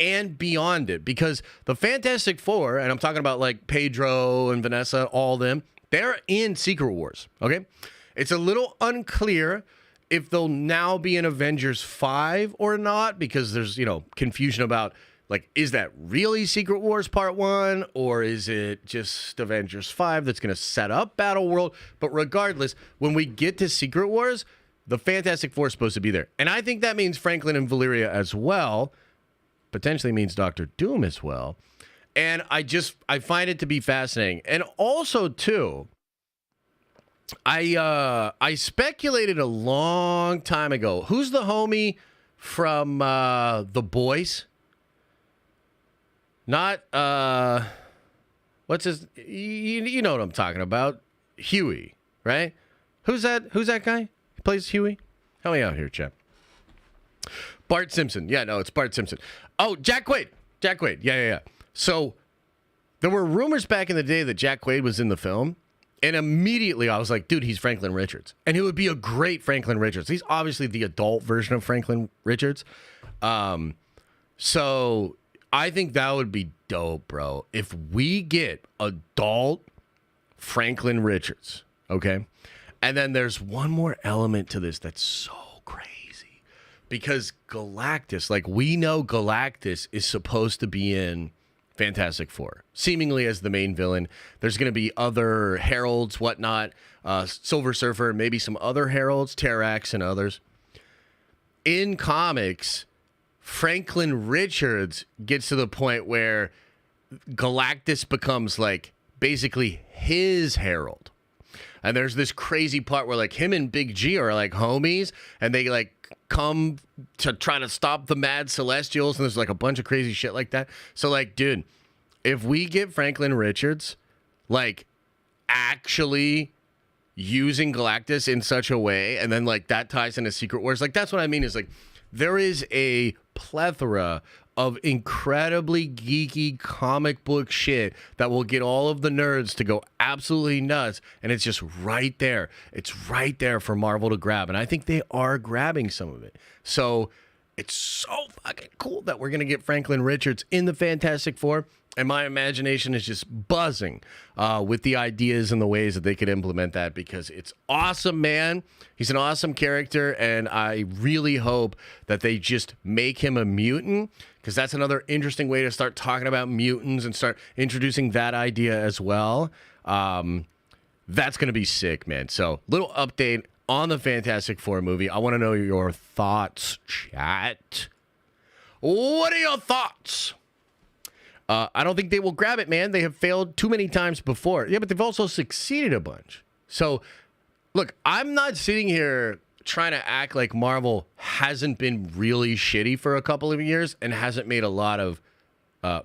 and beyond it, because the Fantastic Four, and I'm talking about like Pedro and Vanessa, all of them, they're in Secret Wars, okay? It's a little unclear if they'll now be in Avengers 5 or not, because there's, you know, confusion about, like, is that really Secret Wars Part 1, or is it just Avengers 5 that's going to set up Battleworld? But regardless, when we get to Secret Wars, the Fantastic Four is supposed to be there. And I think that means Franklin and Valeria as well. Potentially means Doctor Doom as well. And I find it to be fascinating. And also, too, I speculated a long time ago. Who's the homie from The Boys? Not, what's his, you know what I'm talking about. Huey, right? Who's that guy? He plays Huey? Help me out here, chap. Bart Simpson. Yeah, no, it's Bart Simpson. Oh, Jack Quaid. Yeah. So there were rumors back in the day that Jack Quaid was in the film. And immediately I was like, dude, he's Franklin Richards. And he would be a great Franklin Richards. He's obviously the adult version of Franklin Richards. So I think that would be dope, bro. If we get adult Franklin Richards, okay? And then there's one more element to this that's so crazy. Because Galactus, like, we know Galactus is supposed to be in Fantastic Four, seemingly as the main villain. There's going to be other heralds, whatnot, Silver Surfer, maybe some other heralds, Terrax and others. In comics, Franklin Richards gets to the point where Galactus becomes, like, basically his herald. And there's this crazy part where, like, him and Big G are, like, homies, and they, like, come to try to stop the mad Celestials, and there's, like, a bunch of crazy shit like that. So, like, dude, if we get Franklin Richards, like, actually using Galactus in such a way, and then, like, that ties into Secret Wars, like, that's what I mean is, like, there is a plethora of incredibly geeky comic book shit that will get all of the nerds to go absolutely nuts, and it's just right there. It's right there for Marvel to grab, and I think they are grabbing some of it. So it's so fucking cool that we're going to get Franklin Richards in the Fantastic Four, and my imagination is just buzzing with the ideas and the ways that they could implement that, because it's awesome, man. He's an awesome character, and I really hope that they just make him a mutant, because that's another interesting way to start talking about mutants and start introducing that idea as well. That's going to be sick, man. So, little update on the Fantastic Four movie. I want to know your thoughts, chat. What are your thoughts? I don't think they will grab it, man. They have failed too many times before. Yeah, but they've also succeeded a bunch. So, look, I'm not sitting here trying to act like Marvel hasn't been really shitty for a couple of years and hasn't made a lot of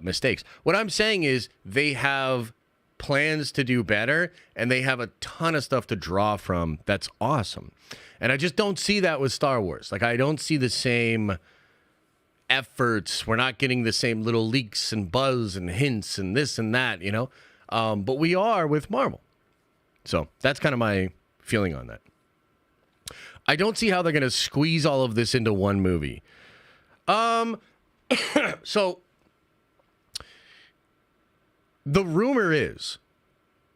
mistakes. What I'm saying is they have plans to do better, and they have a ton of stuff to draw from that's awesome. And I just don't see that with Star Wars. Like, I don't see the same efforts. We're not getting the same little leaks and buzz and hints and this and that, you know? But we are with Marvel. So that's kind of my feeling on that. I don't see how they're going to squeeze all of this into one movie. So the rumor is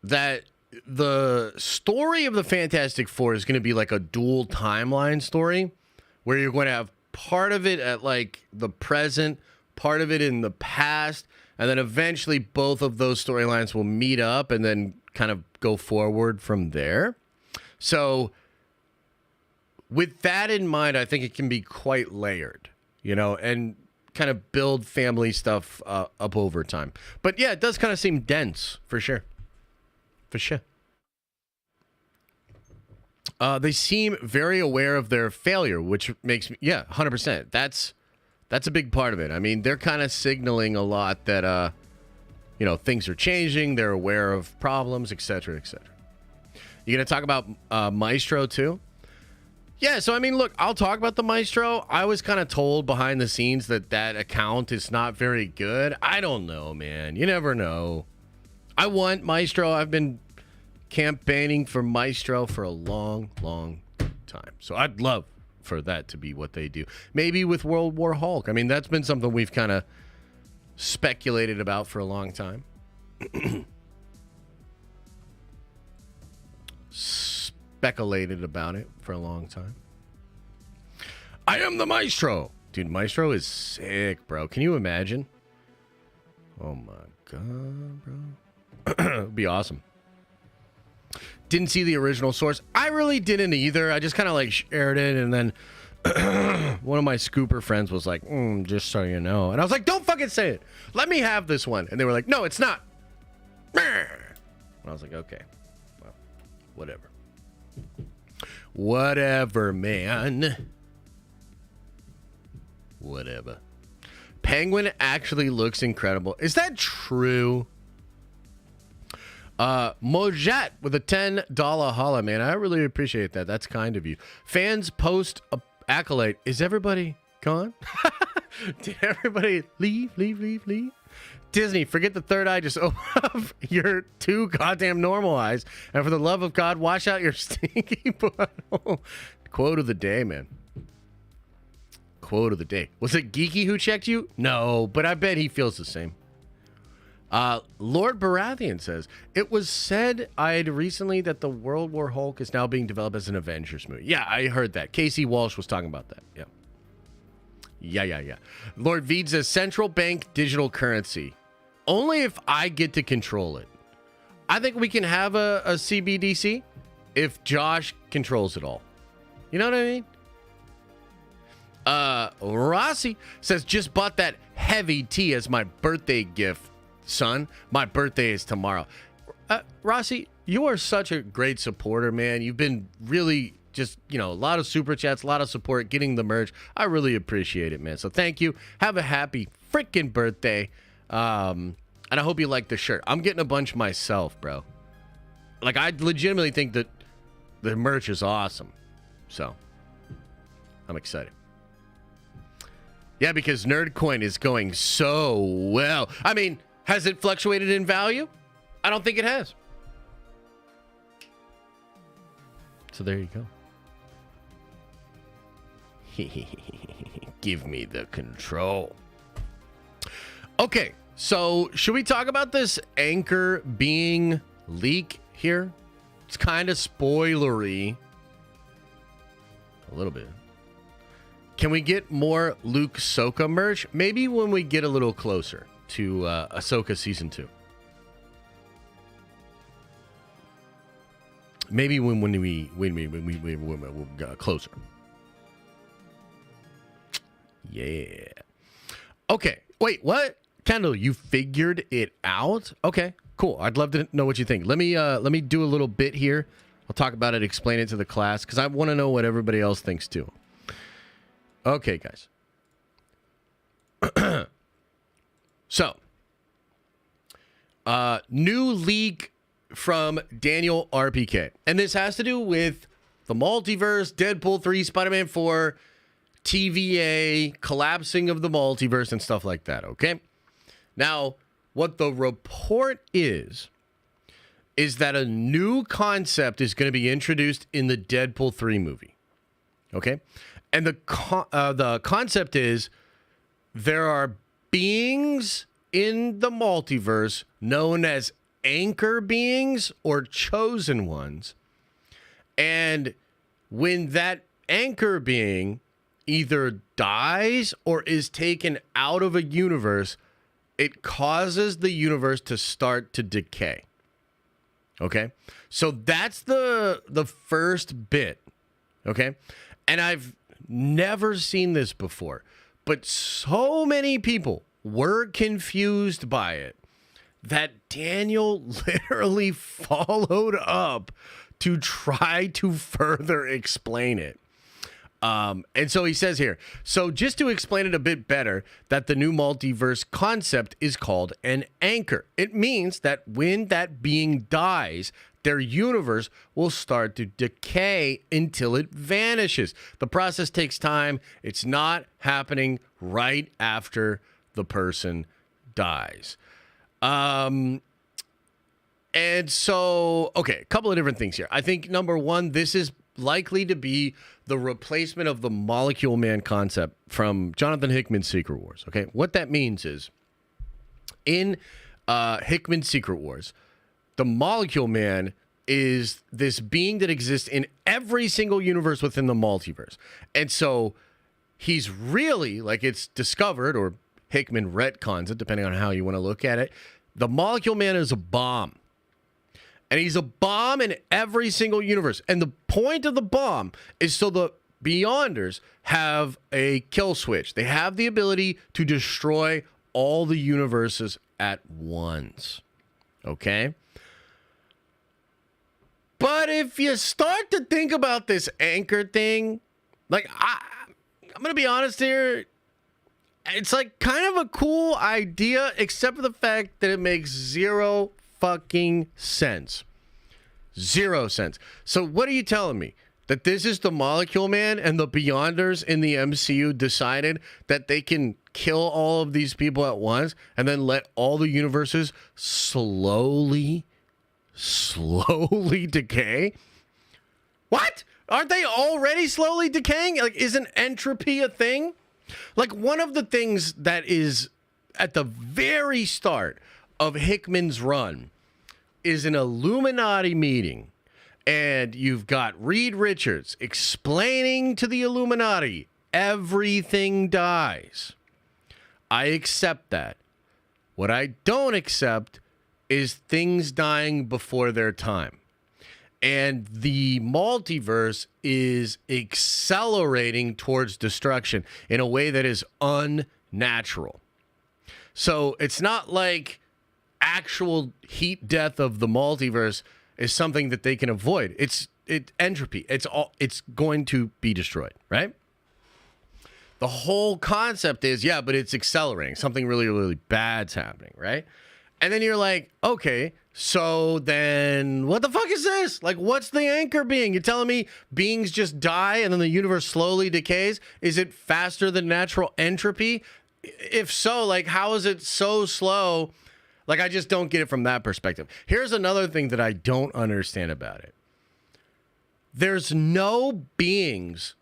that the story of the Fantastic Four is going to be like a dual timeline story where you're going to have part of it at like the present, part of it in the past, and then eventually both of those storylines will meet up and then kind of go forward from there. So with that in mind, I think it can be quite layered, you know, and kind of build family stuff up over time. But yeah, it does kind of seem dense for sure. For sure. They seem very aware of their failure, which makes me, 100%. That's a big part of it. I mean, they're kind of signaling a lot that, you know, things are changing. They're aware of problems, etc., etc. You going to talk about Maestro too? Yeah, so I mean, look, I'll talk about the Maestro. I was kind of told behind the scenes that account is not very good. I don't know, man. You never know. I want Maestro. I've been campaigning for Maestro for a long, long time. So I'd love for that to be what they do. Maybe with World War Hulk. I mean, that's been something we've kind of speculated about for a long time. Speculated about it for a long time. I am the Maestro. Dude, Maestro is sick, bro. Can you imagine? Oh my God, bro. It'd be awesome. Didn't see the original source. I really didn't either. I just kind of like shared it, and then one of my scooper friends was like, just so you know. And I was like, don't fucking say it. Let me have this one. And they were like, no, it's not. And I was like, okay. Well, whatever. Whatever, man. Whatever. Penguin actually looks incredible. Is that true? Mojat with a $10 holla, man. I really appreciate that. That's kind of you. Fans post Acolyte. Is everybody gone? Did everybody leave? Disney, forget the third eye. Just open up your two goddamn normal eyes. And for the love of God, wash out your stinky butthole. Quote of the day, man. Quote of the day. Was it Geeky who checked you? No, but I bet he feels the same. Lord Baratheon says, it was said recently that the World War Hulk is now being developed as an Avengers movie. Yeah, I heard that. Casey Walsh was talking about that. Yeah. Lord Veed says, central bank digital currency. Only if I get to control it. I think we can have a CBDC if Josh controls it all. You know what I mean? Rossi says, just bought that heavy tea as my birthday gift. Son, my birthday is tomorrow. Rossi, you are such a great supporter, man. You've been really just, you know, a lot of super chats, a lot of support, getting the merch. I really appreciate it, man. So thank you. Have a happy freaking birthday. And I hope you like the shirt. I'm getting a bunch myself, bro. Like, I legitimately think that the merch is awesome. So I'm excited. Yeah, because Nerdcoin is going so well. I mean, has it fluctuated in value? I don't think it has. So there you go. Give me the control. Okay, so should we talk about this Anchor being leak here? It's kind of spoilery. A little bit. Can we get more Luke Ahsoka merch? Maybe when we get a little closer to Ahsoka Season 2. Maybe when we got closer. Yeah. Okay. Wait, what? Kendall, you figured it out? Okay, cool. I'd love to know what you think. Let me do a little bit here. I'll talk about it, explain it to the class, because I want to know what everybody else thinks too. Okay, guys. So, new leak from Daniel RPK. And this has to do with the multiverse, Deadpool 3, Spider-Man 4, TVA, collapsing of the multiverse, and stuff like that, okay? Now, what the report is that a new concept is going to be introduced in the Deadpool 3 movie, okay? And the concept is there are beings in the multiverse known as anchor beings or chosen ones. And when that anchor being either dies or is taken out of a universe, it causes the universe to start to decay. Okay? So that's the first bit. Okay? And I've never seen this before, but so many people were confused by it that Daniel literally followed up to try to further explain it. And so he says here, so just to explain it a bit better, that the new multiverse concept is called an anchor. It means that when that being dies, their universe will start to decay until it vanishes. The process takes time. It's not happening right after the person dies. And so, okay, a couple of different things here. I think number one, this is likely to be the replacement of the Molecule Man concept from Jonathan Hickman's Secret Wars. Okay, what that means is in Hickman's Secret Wars, the Molecule Man is this being that exists in every single universe within the multiverse. And so he's really, like, it's discovered, or Hickman retcons it, depending on how you want to look at it. The Molecule Man is a bomb. And he's a bomb in every single universe. And the point of the bomb is so the Beyonders have a kill switch. They have the ability to destroy all the universes at once. Okay? But if you start to think about this anchor thing, like, I'm going to be honest here, it's like kind of a cool idea, except for the fact that it makes zero fucking sense. Zero sense. So what are you telling me? That this is the Molecule Man and the Beyonders in the MCU decided that they can kill all of these people at once and then let all the universes slowly decay? What? Aren't they already slowly decaying? Like, isn't entropy a thing? Like, one of the things that is at the very start of Hickman's run is an Illuminati meeting, and you've got Reed Richards explaining to the Illuminati everything dies. I accept that. What I don't accept is things dying before their time. And the multiverse is accelerating towards destruction in a way that is unnatural. So it's not like actual heat death of the multiverse is something that they can avoid. It's entropy. It's going to be destroyed, right? The whole concept is, yeah, but it's accelerating. Something really, really bad's happening, right? And then you're like, okay, so then what the fuck is this? Like, what's the anchor being? You're telling me beings just die and then the universe slowly decays? Is it faster than natural entropy? If so, like, how is it so slow? Like, I just don't get it from that perspective. Here's another thing that I don't understand about it. There's no beings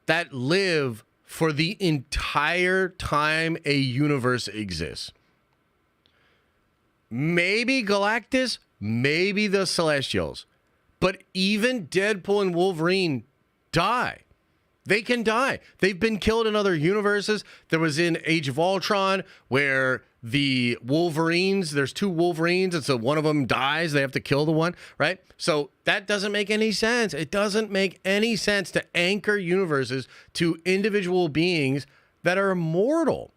that live for the entire time a universe exists. Maybe Galactus, maybe the Celestials. But even Deadpool and Wolverine die. They can die. They've been killed in other universes. There was in Age of Ultron where the Wolverines, there's two Wolverines, and so one of them dies. They have to kill the one, right? So that doesn't make any sense. It doesn't make any sense to anchor universes to individual beings that are immortal.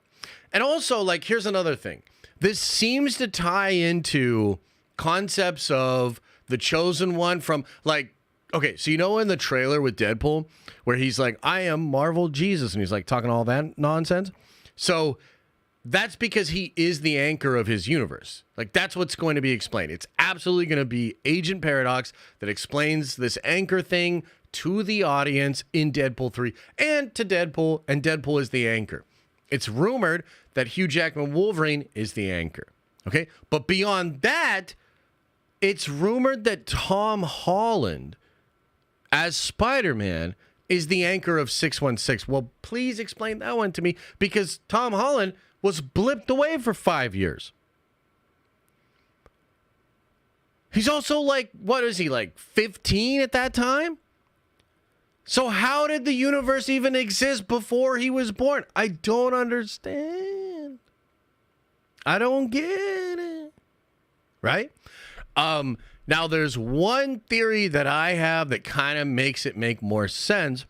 And also, like, here's another thing. This seems to tie into concepts of the chosen one from, like, okay, so you know in the trailer with Deadpool where he's like, I am Marvel Jesus, and he's like talking all that nonsense? So that's because he is the anchor of his universe. Like, that's what's going to be explained. It's absolutely going to be Agent Paradox that explains this anchor thing to the audience in Deadpool 3 and to Deadpool, and Deadpool is the anchor. It's rumored that Hugh Jackman Wolverine is the anchor. Okay? But beyond that, it's rumored that Tom Holland as Spider-Man is the anchor of 616. Well, please explain that one to me, because Tom Holland was blipped away for 5 years. He's also like, what is he, like 15 at that time? So how did the universe even exist before he was born? I don't understand. I don't get it. Right? Now there's one theory that I have that kind of makes it make more sense.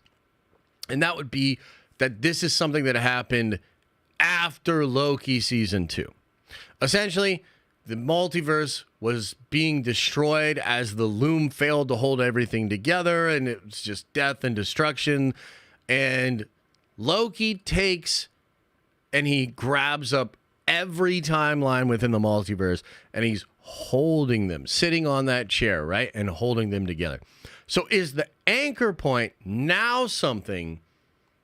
And that would be that this is something that happened after Loki season 2. Essentially, the multiverse was being destroyed as the loom failed to hold everything together, and it was just death and destruction. And Loki takes and he grabs up every timeline within the multiverse, and he's holding them, sitting on that chair, right? And holding them together. So is the anchor point now something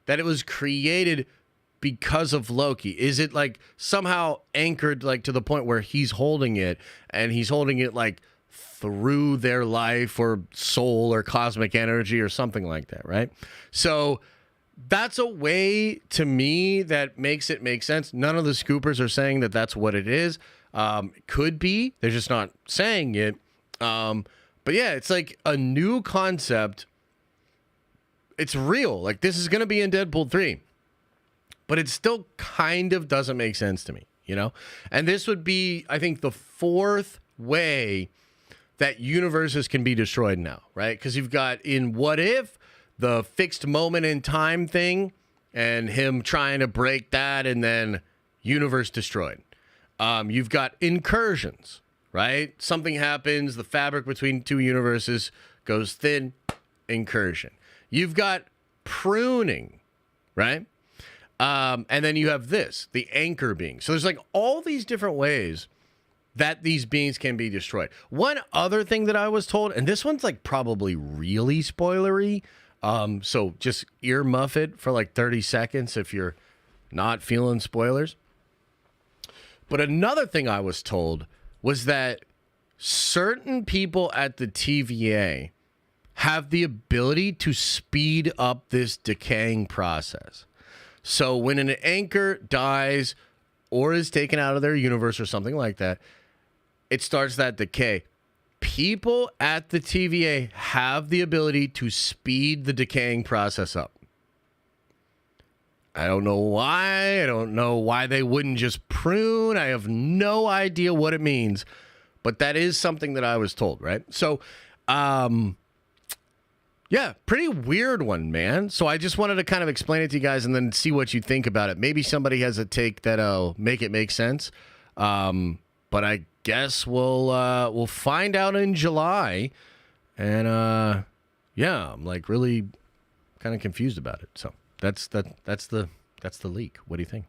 that it was created because of Loki? Is it like somehow anchored like to the point where he's holding it, and he's holding it like through their life or soul or cosmic energy or something like that, right? So that's a way to me that makes it make sense. None of the scoopers are saying that that's what it is. Could be. They're just not saying it. But yeah, it's like a new concept. It's real. Like, this is going to be in Deadpool 3. But it still kind of doesn't make sense to me, you know? And this would be, I think, the 4th way that universes can be destroyed now, right? Because you've got in What If, the fixed moment in time thing, and him trying to break that, and then universe destroyed. You've got incursions, right? Something happens, the fabric between two universes goes thin, incursion. You've got pruning, right? And then you have this, the anchor being. So there's like all these different ways that these beings can be destroyed. One other thing that I was told, and this one's like probably really spoilery, so just earmuff it for like 30 seconds if you're not feeling spoilers. But another thing I was told was that certain people at the TVA have the ability to speed up this decaying process. So when an anchor dies or is taken out of their universe or something like that, it starts that decay. People at the TVA have the ability to speed the decaying process up. I don't know why. I don't know why they wouldn't just prune. I have no idea what it means. But that is something that I was told, right? So, yeah, pretty weird one, man. So I just wanted to kind of explain it to you guys and then see what you think about it. Maybe somebody has a take that'll make it make sense. But I guess we'll find out in July. And yeah, I'm like really kind of confused about it. So that's the leak. What do you think?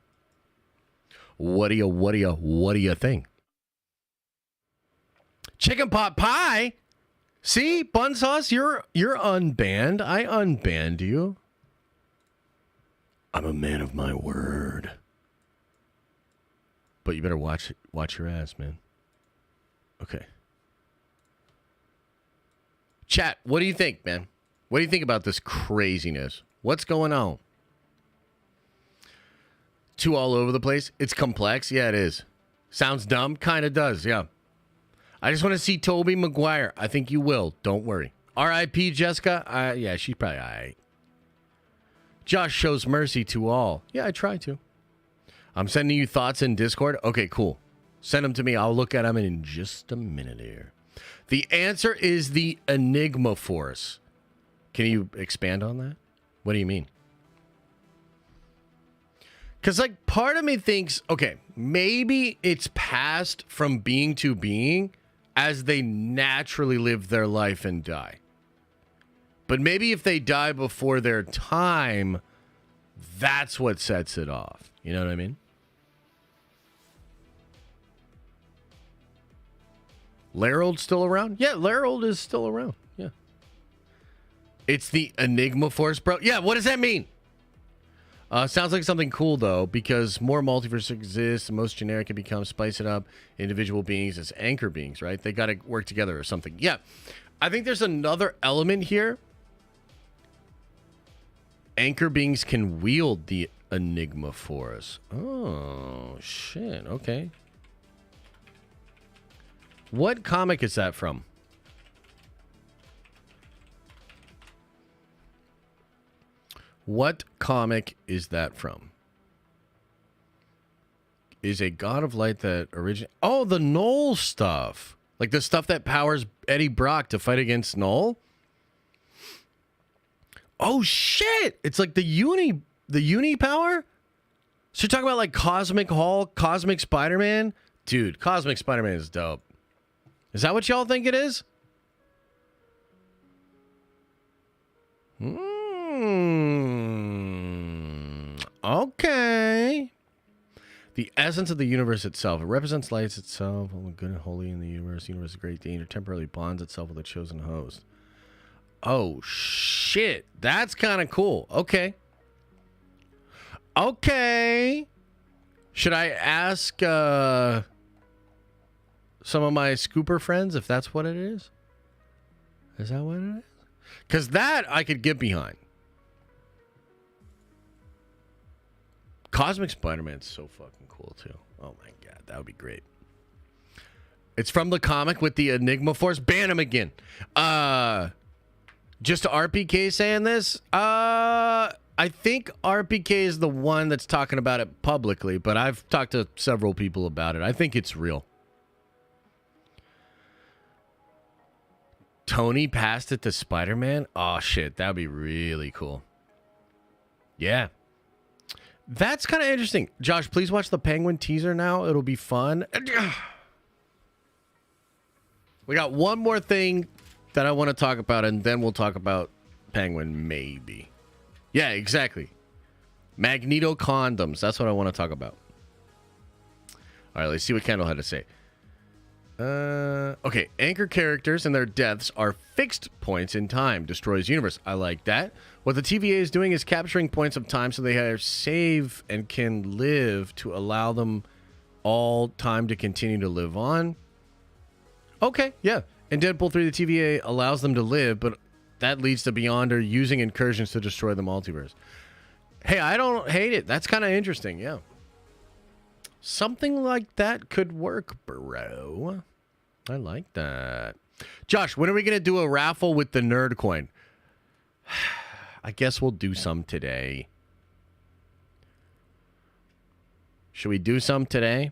What do you think? Chicken pot pie. See, Bun Sauce, you're unbanned. I unbanned you. I'm a man of my word. But you better watch your ass, man. Okay. Chat, what do you think, man? What do you think about this craziness? What's going on? Too all over the place? It's complex? Yeah, it is. Sounds dumb? Kind of does, yeah. I just want to see Tobey Maguire. I think you will. Don't worry. R.I.P. Jessica? Yeah, she's probably all right. Josh shows mercy to all. Yeah, I try to. I'm sending you thoughts in Discord. Okay, cool. Send them to me. I'll look at them in just a minute here. The answer is the Enigma Force. Can you expand on that? What do you mean? Because, like, part of me thinks, okay, maybe it's passed from being to being as they naturally live their life and die. But maybe if they die before their time, that's what sets it off. You know what I mean? Larold still around? Yeah, Larold is still around. Yeah. It's the Enigma Force, bro. Yeah, what does that mean? Sounds like something cool, though, because more multiverse exists. The most generic can become spice it up. Individual beings as anchor beings, right? They got to work together or something. Yeah. I think there's another element here. Anchor beings can wield the Enigma Force. Oh, shit. Okay. What comic is that from? What comic is that from? Is a God of Light that origin? Oh, the Null stuff. Like the stuff that powers Eddie Brock to fight against Null? Oh shit! It's like the uni power? So you're talking about like Cosmic Hulk, Cosmic Spider-Man? Dude, Cosmic Spider-Man is dope. Is that what y'all think it is? Okay. The essence of the universe itself. It represents lights itself. Oh, good and holy in the universe. The universe is great danger. Temporarily bonds itself with a chosen host. Oh, shit. That's kind of cool. Okay. Okay. Should I ask some of my scooper friends if that's what it is? Is that what it is? Because that I could get behind. Cosmic Spider-Man's so fucking cool, too. Oh, my God. That would be great. It's from the comic with the Enigma Force. Ban him again. Just RPK saying this? I think RPK is the one that's talking about it publicly, but I've talked to several people about it. I think it's real. Tony passed it to Spider-Man? Oh, shit. That would be really cool. Yeah. That's kind of interesting. Josh, please watch the Penguin teaser now. It'll be fun. We got one more thing that I want to talk about, and then we'll talk about Penguin, maybe. Yeah, exactly. Magneto condoms. That's what I want to talk about. All right, let's see what Kendall had to say. Okay, anchor characters and their deaths are fixed points in time. Destroys universe. I like that. What the TVA is doing is capturing points of time so they have save and can live to allow them all time to continue to live on. Okay, yeah. In Deadpool 3, the TVA allows them to live, but that leads to Beyonder using incursions to destroy the multiverse. Hey, I don't hate it. That's kind of interesting, yeah. Something like that could work, bro. I like that. Josh, when are we going to do a raffle with the nerd coin? I guess we'll do some today. Should we do some today?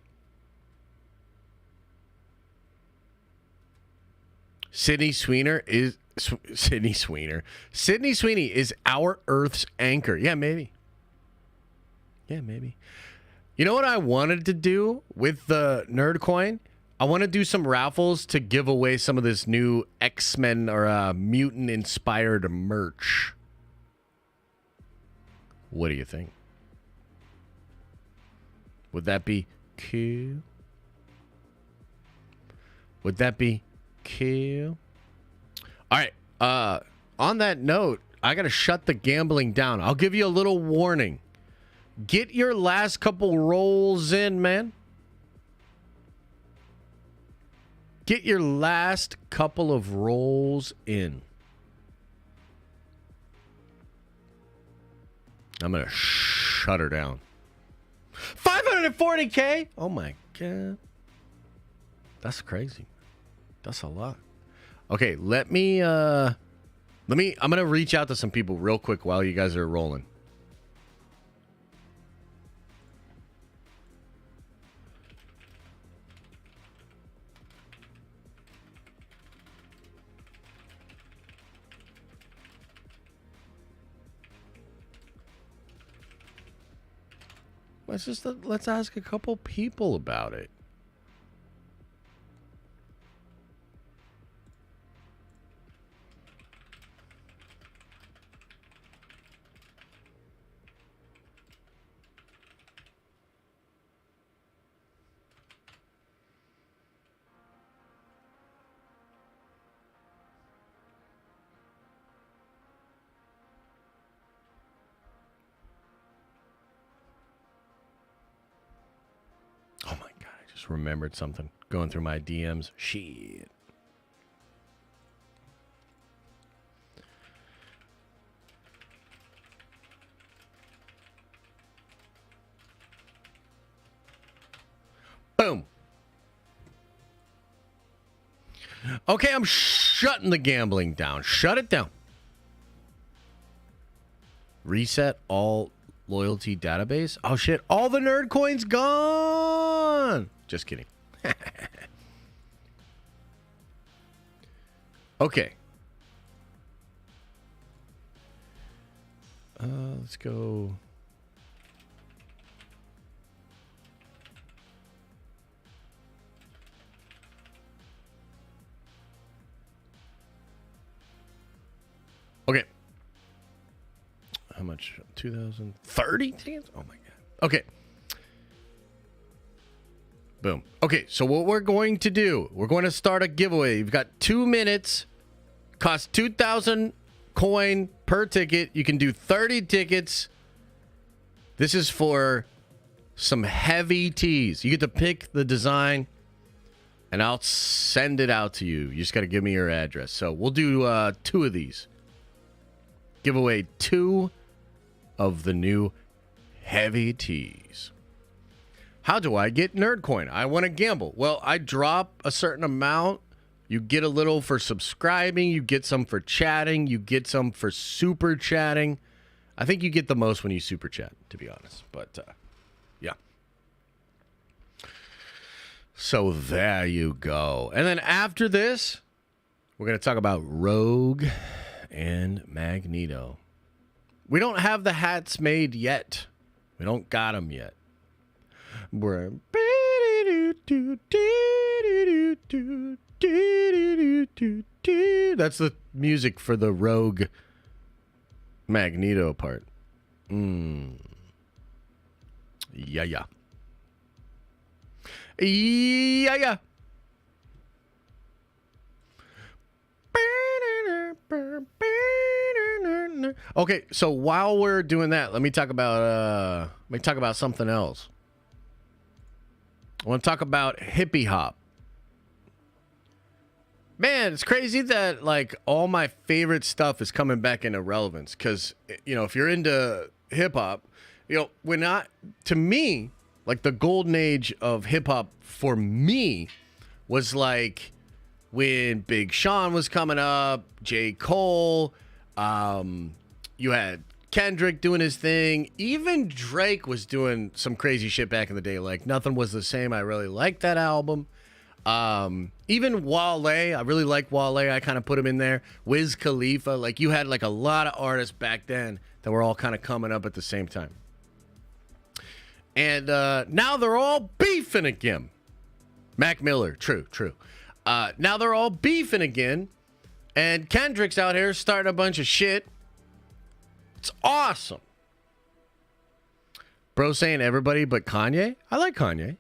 Sydney Sweeney is our Earth's anchor. Yeah, maybe. Yeah, maybe. You know what I wanted to do with the nerd coin? I want to do some raffles to give away some of this new X-Men or mutant inspired merch. What do you think? Would that be cool? Would that be cool? All right. On that note, I got to shut the gambling down. I'll give you a little warning. Get your last couple rolls in, man. Get your last couple of rolls in. I'm going to shut her down. 540K? Oh, my God. That's crazy. That's a lot. Okay, I'm going to reach out to some people real quick while you guys are rolling. Let's ask a couple people about it. Remembered something. Going through my DMs. Shit. Boom. Okay, I'm shutting the gambling down. Shut it down. Reset all loyalty database. Oh, shit. All the nerd coins gone. Just kidding. Okay. Let's go. Okay. How much? 2,030 tickets? Oh my God. Okay. Boom. Okay, so what we're going to do, we're going to start a giveaway. You've got 2 minutes. Costs 2,000 coin per ticket. You can do 30 tickets. This is for some heavy tees. You get to pick the design, and I'll send it out to you. You just got to give me your address. So we'll do 2 of these. Give away 2 of the new heavy tees. How do I get Nerdcoin? I want to gamble. Well, I drop a certain amount. You get a little for subscribing. You get some for chatting. You get some for super chatting. I think you get the most when you super chat, to be honest. But, yeah. So there you go. And then after this, we're going to talk about Rogue and Magneto. We don't have the hats made yet. We don't got them yet. That's the music for the Rogue Magneto part. Yeah. Yeah. Okay, so while we're doing that, let me talk about something else. I want to talk about hippie hop. Man, it's crazy that like all my favorite stuff is coming back into relevance because, you know, if you're into hip hop, you know, to me, like the golden age of hip hop for me was like when Big Sean was coming up, J. Cole, you had Kendrick doing his thing. Even Drake was doing some crazy shit back in the day. Like Nothing Was the Same. I really liked that album. Even Wale, I really like Wale. I kind of put him in there. Wiz Khalifa. Like you had like a lot of artists back then that were all kind of coming up at the same time. And now they're all beefing again. Mac Miller. True. Now they're all beefing again. And Kendrick's out here starting a bunch of shit. It's awesome. Bro saying everybody but Kanye. I like Kanye.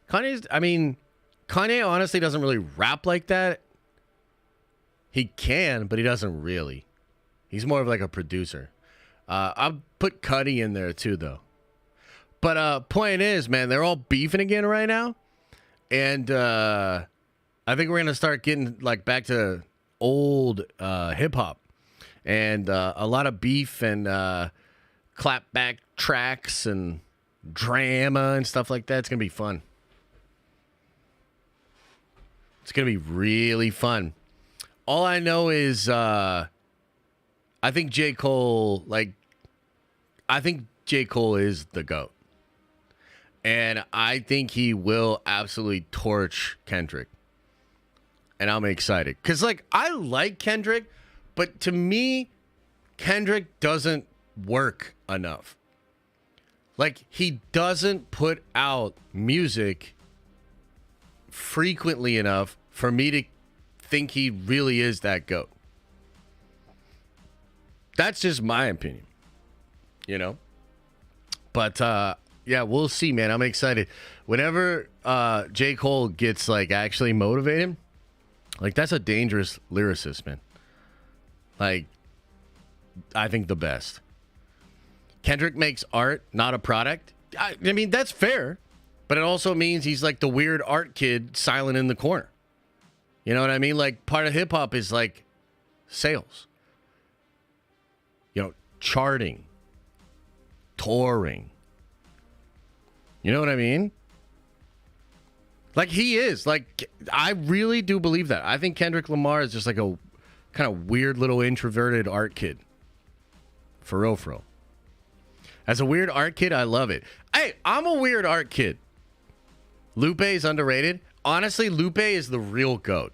Kanye honestly doesn't really rap like that. He can, but he doesn't really. He's more of like a producer. I'll put Cudi in there too, though. But point is, man, they're all beefing again right now. And I think we're going to start getting like back to old hip-hop. And a lot of beef and clapback tracks and drama and stuff like that. It's going to be fun. It's going to be really fun. All I know is I think J. Cole, is the GOAT. And I think he will absolutely torch Kendrick. And I'm excited. Because, like, I like Kendrick, but to me, Kendrick doesn't work enough. Like, he doesn't put out music frequently enough for me to think he really is that GOAT. That's just my opinion, you know? But, yeah, we'll see, man. I'm excited. Whenever J. Cole gets, like, actually motivated, like, that's a dangerous lyricist, man. Like, I think the best. Kendrick makes art, not a product. I mean, that's fair. But it also means he's like the weird art kid silent in the corner. You know what I mean? Like, part of hip-hop is, like, sales. You know, charting. Touring. You know what I mean? Like, he is. Like, I really do believe that. I think Kendrick Lamar is just like a kind of weird little introverted art kid. For real, for real. As a weird art kid, I love it. Hey, I'm a weird art kid. Lupe is underrated. Honestly, Lupe is the real GOAT.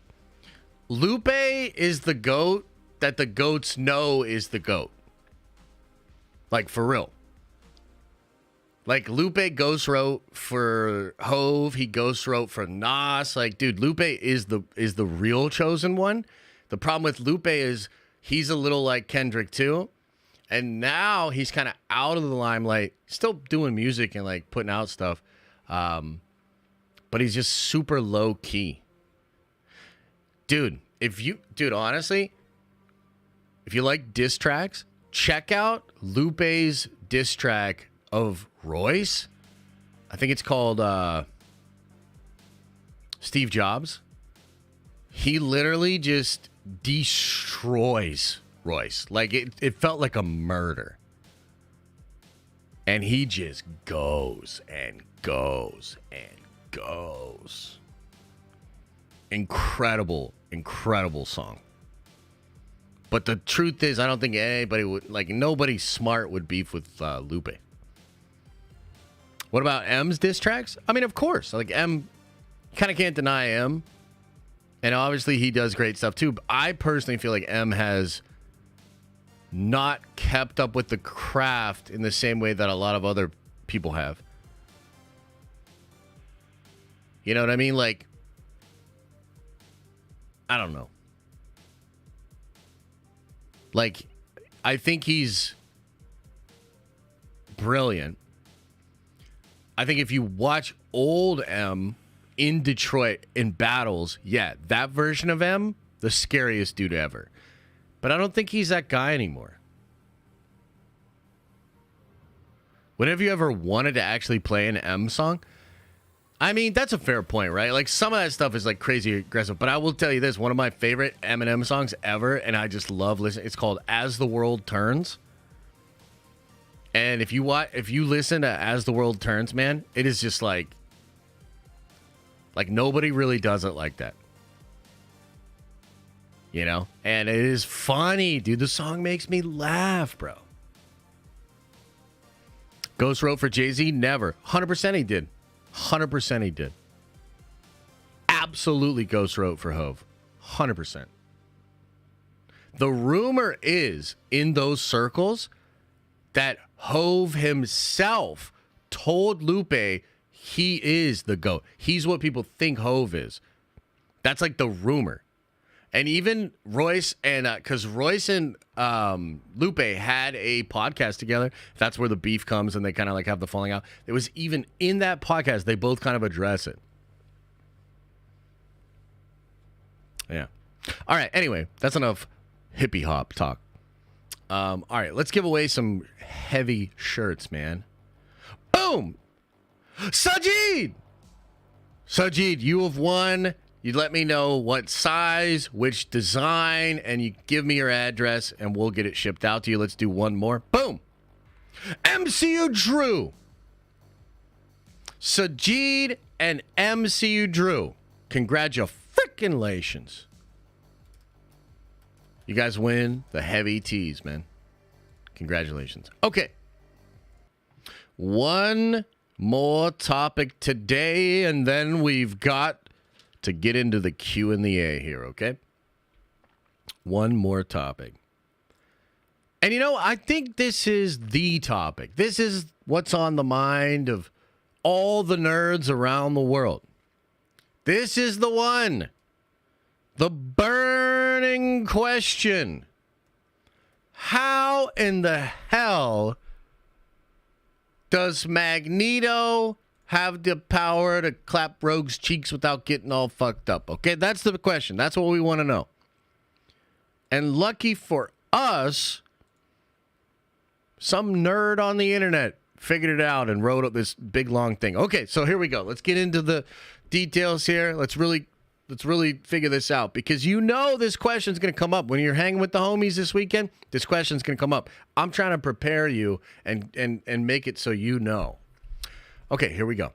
Lupe is the GOAT that the GOATs know is the GOAT. Like, for real. Like, Lupe ghost wrote for Hove. He ghost wrote for Nas. Like, dude, Lupe is the real chosen one. The problem with Lupe is he's a little like Kendrick, too. And now he's kind of out of the limelight. Still doing music and, like, putting out stuff. But he's just super low-key. Dude, honestly, if you like diss tracks, check out Lupe's diss track of Royce. I think it's called Steve Jobs. He literally just destroys Royce. Like, it felt like a murder. And he just goes and goes and goes. Incredible song. But the truth is, I don't think anybody would, like, nobody smart would beef with Lupe. What about M's diss tracks? I mean, of course. Like, M, kind of can't deny M. And obviously, he does great stuff, too. But I personally feel like M has not kept up with the craft in the same way that a lot of other people have. You know what I mean? Like, I don't know. Like, I think he's brilliant. I think if you watch old M in Detroit in battles, yeah, that version of M, the scariest dude ever. But I don't think he's that guy anymore. When have you ever wanted to actually play an M song? I mean, that's a fair point, right? Like, some of that stuff is, like, crazy aggressive. But I will tell you this, one of my favorite Eminem songs ever, and I just love listening, it's called As the World Turns. And if you listen to As the World Turns, man, it is just like nobody really does it like that. You know? And it is funny, dude. The song makes me laugh, bro. Ghost wrote for Jay-Z? Never. 100% he did. 100% he did. Absolutely Ghost wrote for Hove. 100%. The rumor is, in those circles, that Hove himself told Lupe he is the GOAT. He's what people think Hove is. That's like the rumor. And even Royce and, because Royce and Lupe had a podcast together. That's where the beef comes and they kind of like have the falling out. It was even in that podcast, they both kind of address it. Yeah. All right. Anyway, that's enough hippie hop talk. All right. Let's give away some heavy shirts, man. Boom. Sajid, you have won. You let me know what size, which design, and you give me your address, and we'll get it shipped out to you. Let's do one more. Boom. MCU Drew. Sajid and MCU Drew. Congratulations. You guys win the heavy tees, man. Congratulations. Okay. One more topic today, and then we've got to get into the Q and the A here, okay? One more topic. And you know, I think this is the topic. This is what's on the mind of all the nerds around the world. This is the one. The burning question. How in the hell does Magneto have the power to clap Rogue's cheeks without getting all fucked up? Okay, that's the question. That's what we want to know. And lucky for us, some nerd on the internet figured it out and wrote up this big long thing. Okay, so here we go. Let's get into the details here. Let's really figure this out, because you know this question's going to come up when you're hanging with the homies this weekend. This question's going to come up. I'm trying to prepare you and make it so you know. Okay, here we go.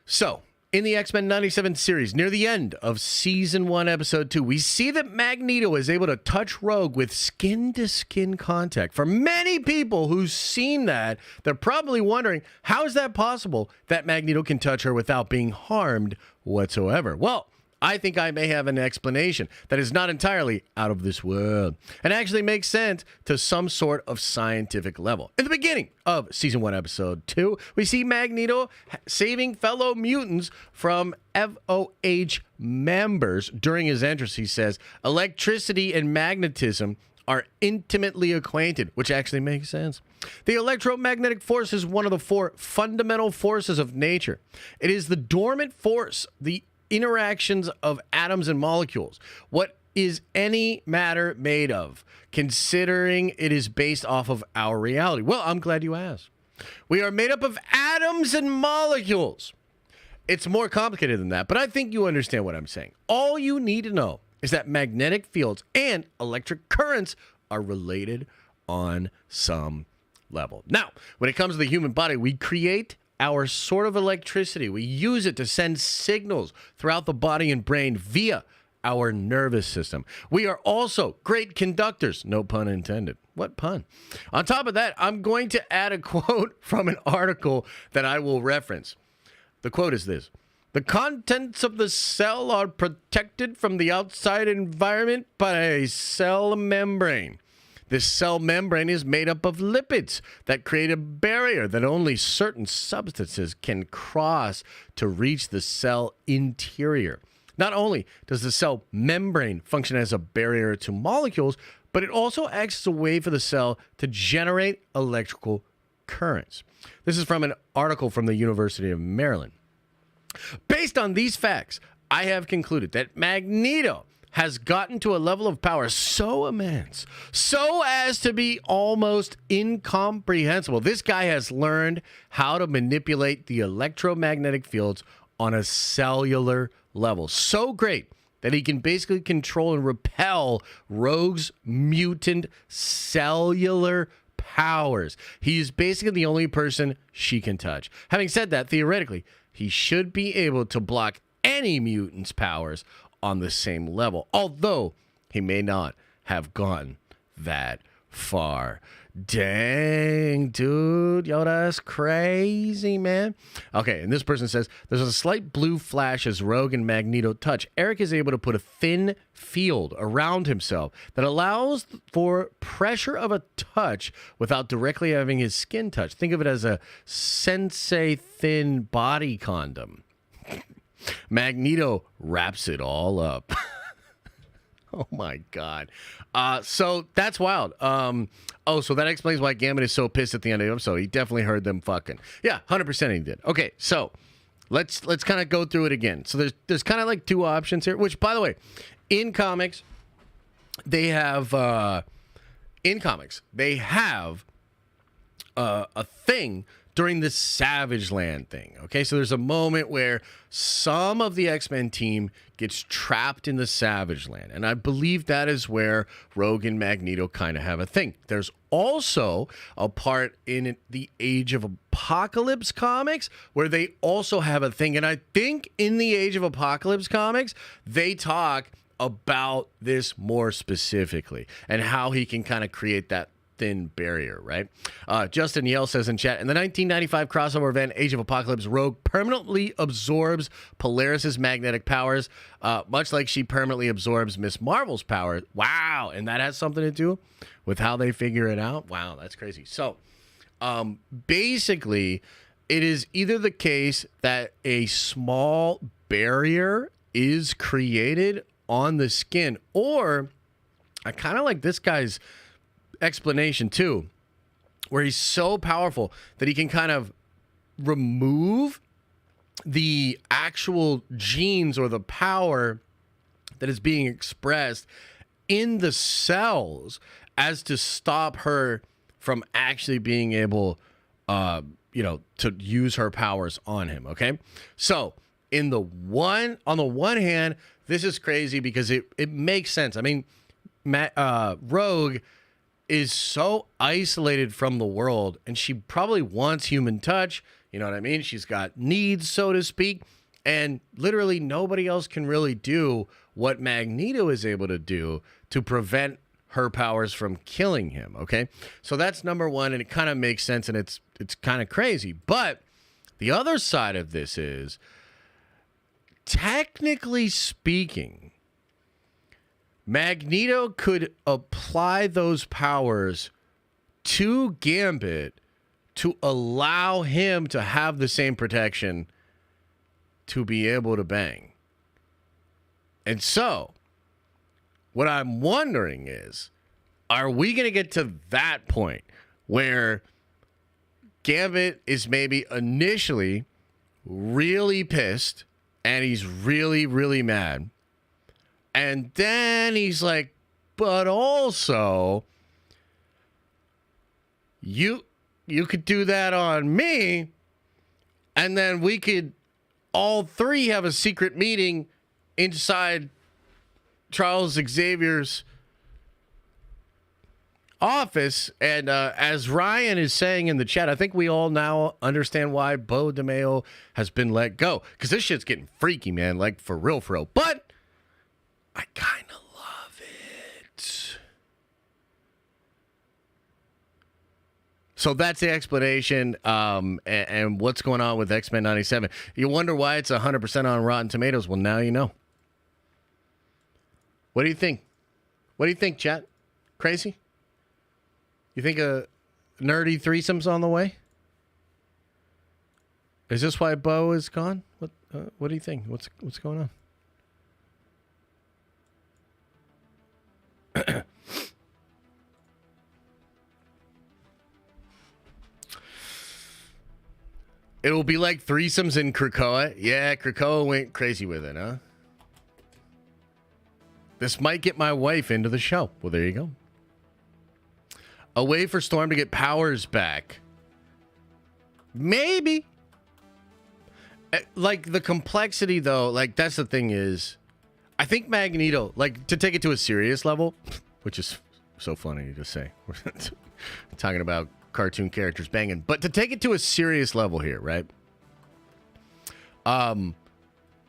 So, In the X-Men 97 series, near the end of Season 1, Episode 2, we see that Magneto is able to touch Rogue with skin-to-skin contact. For many people who've seen that, they're probably wondering, how is that possible that Magneto can touch her without being harmed whatsoever? Well, I think I may have an explanation that is not entirely out of this world and actually makes sense to some sort of scientific level. In the beginning of Season 1, Episode 2, we see Magneto saving fellow mutants from FEIGE members. During his entrance, he says, electricity and magnetism are intimately acquainted, which actually makes sense. The electromagnetic force is one of the 4 fundamental forces of nature. It is the dormant force, the interactions of atoms and molecules. What is any matter made of, considering it is based off of our reality? Well, I'm glad you asked. We are made up of atoms and molecules. It's more complicated than that, but I think you understand what I'm saying. All you need to know is that magnetic fields and electric currents are related on some level. Now, when it comes to the human body, we create our sort of electricity. We use it to send signals throughout the body and brain via our nervous system. We are also great conductors. No pun intended. What pun? On top of that, I'm going to add a quote from an article that I will reference. The quote is this: the contents of the cell are protected from the outside environment by a cell membrane. This cell membrane is made up of lipids that create a barrier that only certain substances can cross to reach the cell interior. Not only does the cell membrane function as a barrier to molecules, but it also acts as a way for the cell to generate electrical currents. This is from an article from the University of Maryland. Based on these facts, I have concluded that Magneto has gotten to a level of power so immense, so as to be almost incomprehensible. This guy has learned how to manipulate the electromagnetic fields on a cellular level. So great that he can basically control and repel Rogue's mutant cellular powers. He's basically the only person she can touch. Having said that, theoretically, he should be able to block any mutant's powers on the same level, although he may not have gone that far. Dang, dude. Yo, that's crazy, man. Okay, and this person says, there's a slight blue flash as Rogue and Magneto touch. Eric is able to put a thin field around himself that allows for pressure of a touch without directly having his skin touch. Think of it as a sensei thin body condom. Magneto wraps it all up. Oh my God. So that's wild. So that explains why Gambit is so pissed at the end of the episode. He definitely heard them fucking. Yeah, 100% he did. Okay, so let's kind of go through it again. So there's kind of like 2 options here, which, by the way, in comics, they have a thing during the Savage Land thing. Okay, so there's a moment where some of the X-Men team gets trapped in the Savage Land, and I believe that is where Rogue and Magneto kind of have a thing. There's also a part in the Age of Apocalypse comics where they also have a thing, and I think in the Age of Apocalypse comics, they talk about this more specifically and how he can kind of create that thin barrier, right? Justin Yell says in chat, in the 1995 crossover event Age of Apocalypse, Rogue permanently absorbs Polaris's magnetic powers, much like she permanently absorbs Miss Marvel's power. Wow, and that has something to do with how they figure it out? Wow, that's crazy. So, basically, it is either the case that a small barrier is created on the skin, or I kind of like this guy's explanation too, where he's so powerful that he can kind of remove the actual genes or the power that is being expressed in the cells as to stop her from actually being able to use her powers on him. Okay, so on the one hand, this is crazy because it makes sense. I mean, Rogue is so isolated from the world, and she probably wants human touch. You know what I mean? She's got needs, so to speak. And literally nobody else can really do what Magneto is able to do to prevent her powers from killing him, okay? So that's number one, and it kind of makes sense, and it's kind of crazy. But the other side of this is, technically speaking, Magneto could apply those powers to Gambit to allow him to have the same protection to be able to bang. And so, what I'm wondering is, are we going to get to that point where Gambit is maybe initially really pissed and he's really, really mad. And then he's like, but also, you could do that on me, and then we could all three have a secret meeting inside Charles Xavier's office. And as Ryan is saying in the chat, I think we all now understand why Bo DeMeo has been let go, because this shit's getting freaky, man, like for real. But I kind of love it. So that's the explanation, and what's going on with X-Men 97. You wonder why it's 100% on Rotten Tomatoes. Well, now you know. What do you think? What do you think, chat? Crazy? You think a nerdy threesome's on the way? Is this why Bo is gone? What do you think? What's going on? It will be like threesomes in Krakoa. Yeah, Krakoa went crazy with it, huh? This might get my wife into the show. Well, there you go. A way for Storm to get powers back. Maybe. Like, the complexity, though, like, that's the thing is, I think Magneto, like, to take it to a serious level, which is so funny to say. We're talking about cartoon characters banging. But to take it to a serious level here, right?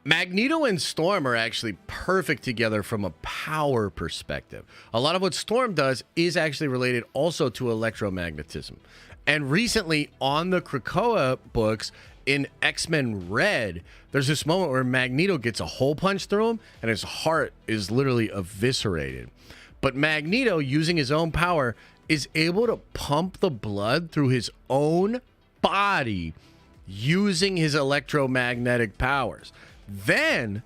Magneto and Storm are actually perfect together from a power perspective. A lot of what Storm does is actually related also to electromagnetism. And recently on the Krakoa books in X-Men Red, there's this moment where Magneto gets a hole punch through him and his heart is literally eviscerated. But Magneto, using his own power, is able to pump the blood through his own body using his electromagnetic powers. Then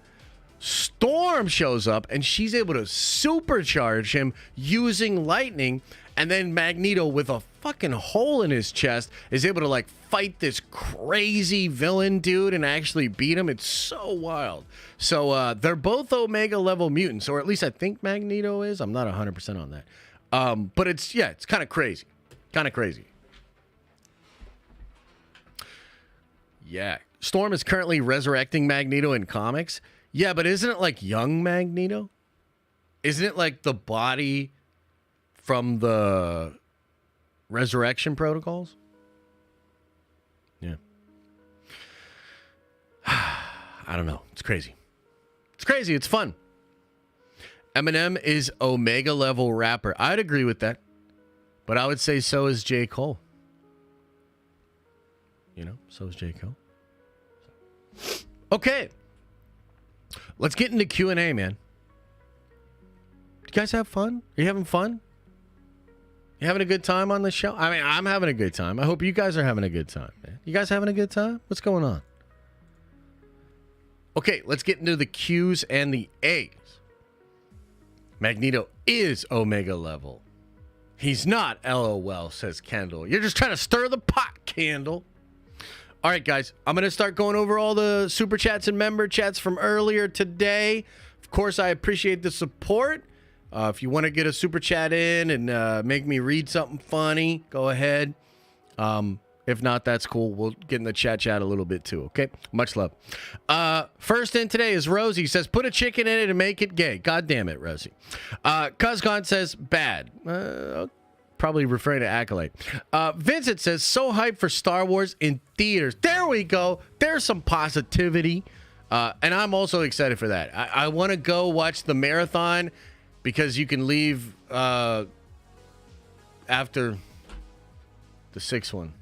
Storm shows up and she's able to supercharge him using lightning. And then Magneto, with a fucking hole in his chest, is able to like fight this crazy villain dude and actually beat him. It's so wild. So they're both Omega level mutants, or at least I think Magneto is. I'm not 100% on that. But it's kind of crazy. Yeah. Storm is currently resurrecting Magneto in comics. Yeah, but isn't it like young Magneto? Isn't it like the body from the resurrection protocols? Yeah. I don't know. It's crazy. It's fun. Eminem is Omega level rapper. I'd agree with that. But I would say so is J. Cole. You know, so is J. Cole. Okay. Let's get into Q&A, man. You guys have fun? Are you having fun? You having a good time on the show? I mean, I'm having a good time. I hope you guys are having a good time, man. You guys having a good time? What's going on? Okay, let's get into the Q's and the A's. Magneto is Omega level. He's not, LOL, says Kendall. You're just trying to stir the pot, Kendall. All right, guys, I'm going to start going over all the super chats and member chats from earlier today. Of course, I appreciate the support. If you want to get a super chat in and make me read something funny, go ahead. If not, that's cool. We'll get in the chat a little bit too, okay? Much love. First in today is Rosie. Says, put a chicken in it and make it gay. God damn it, Rosie. Cuzcon says, bad. Probably referring to Acolyte. Vincent says, so hyped for Star Wars in theaters. There we go. There's some positivity. And I'm also excited for that. I want to go watch the marathon because you can leave after the sixth one.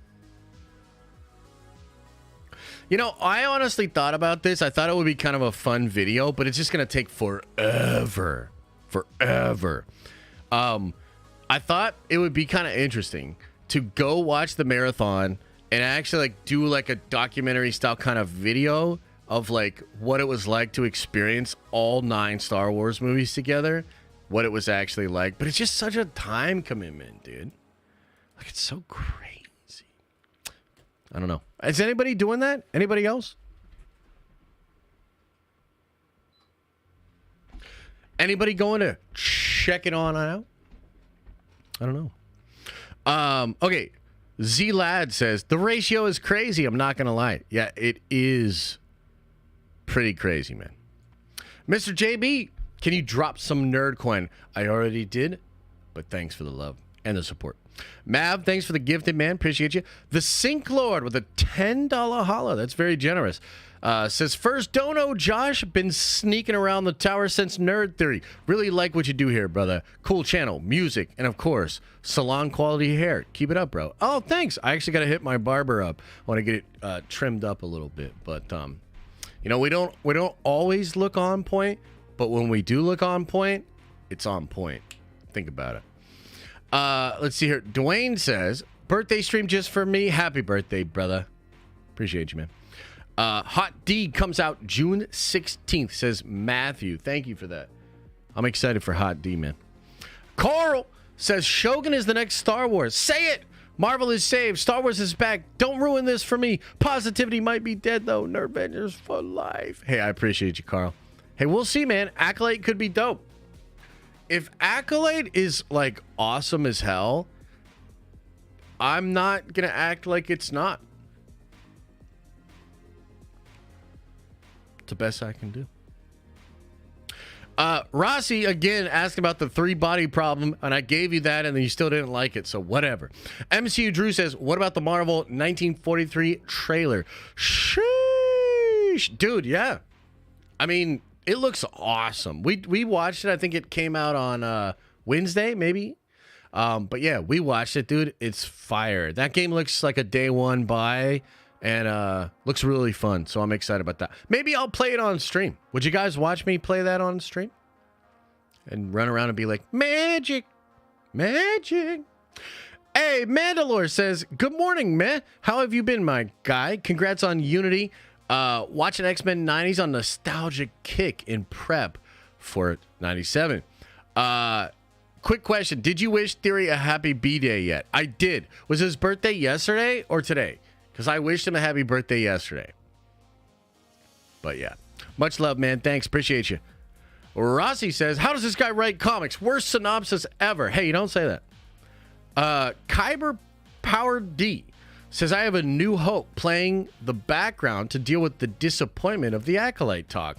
You know, I honestly thought about this. I thought it would be kind of a fun video, but it's just going to take forever. Forever. I thought it would be kind of interesting to go watch the marathon and actually like do like a documentary style kind of video of like what it was like to experience all 9 Star Wars movies together, what it was actually like. But it's just such a time commitment, dude. Like, it's so crazy. I don't know. Is anybody doing that? Anybody else? Anybody going to check it on out? I don't know. Okay. Z Lad says the ratio is crazy. I'm not gonna lie. Yeah, it is pretty crazy, man. Mr. JB, can you drop some nerd coin? I already did, but thanks for the love and the support. Mav, thanks for the gifted, man. Appreciate you. The Sink Lord with a $10 holla. That's very generous. Says, first dono, Josh. Been sneaking around the tower since Nerd Theory. Really like what you do here, brother. Cool channel, music, and of course, salon quality hair. Keep it up, bro. Oh, thanks. I actually got to hit my barber up. I want to get it trimmed up a little bit. But, you know, we don't always look on point. But when we do look on point, it's on point. Think about it. Let's see here. Dwayne says, birthday stream just for me. Happy birthday, brother. Appreciate you, man. Hot D comes out June 16th, says Matthew. Thank you for that. I'm excited for Hot D, man. Carl says Shogun is the next Star Wars. Say it! Marvel is saved. Star Wars is back. Don't ruin this for me. Positivity might be dead, though. Nerdvengers for life. Hey, I appreciate you, Carl. Hey, we'll see, man. Acolyte could be dope. If Acolyte is, like, awesome as hell, I'm not going to act like it's not. It's the best I can do. Rossi, again, asked about the 3-body problem, and I gave you that, and then you still didn't like it, so whatever. MCU Drew says, what about the Marvel 1943 trailer? Sheesh. Dude, yeah. I mean, it looks awesome. We watched it. I think it came out on Wednesday, maybe. But yeah, we watched it, dude. It's fire. That game looks like a day one buy. And looks really fun, so I'm excited about that. Maybe I'll play it on stream. Would you guys watch me play that on stream? And run around and be like, magic, magic. Hey, Mandalore says, good morning, man. How have you been, my guy? Congrats on Unity. Watching X-Men 90s on nostalgic kick in prep for 97. Quick question. Did you wish Theory a happy B-Day yet? I did. Was his birthday yesterday or today? Because I wished him a happy birthday yesterday. But yeah. Much love, man. Thanks. Appreciate you. Rossi says, how does this guy write comics? Worst synopsis ever. Hey, you don't say that. Kyber Power D says, I have a new hope playing the background to deal with the disappointment of the Acolyte talk.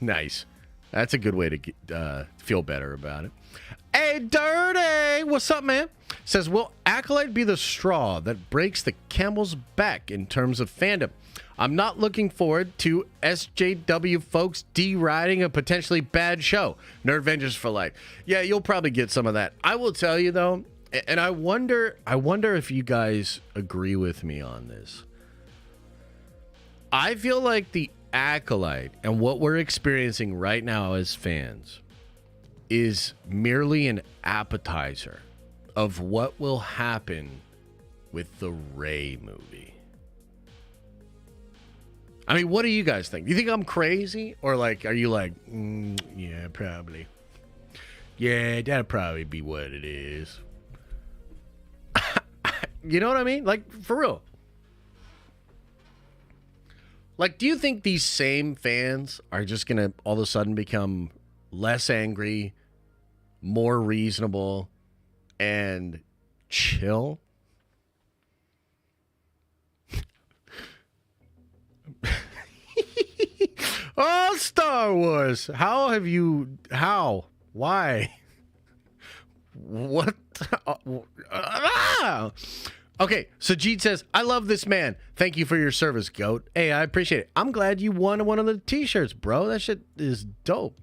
Nice. That's a good way to feel better about it. Hey, Dirty! What's up, man? Says, will Acolyte be the straw that breaks the camel's back in terms of fandom? I'm not looking forward to SJW folks deriding a potentially bad show. Nerdvengers for life. Yeah, you'll probably get some of that. I will tell you, though, and I wonder if you guys agree with me on this. I feel like the Acolyte and what we're experiencing right now as fans is merely an appetizer of what will happen with the Rey movie. I mean, what do you guys think? Do you think I'm crazy? Or like, are you like, yeah, probably. Yeah, that'll probably be what it is. You know what I mean? Like, for real. Like, do you think these same fans are just going to all of a sudden become less angry, more reasonable, and chill? Oh, Star Wars. How? Why? What? Okay, Sajid says, I love this man. Thank you for your service, GOAT. Hey, I appreciate it. I'm glad you won one of the t-shirts, bro. That shit is dope.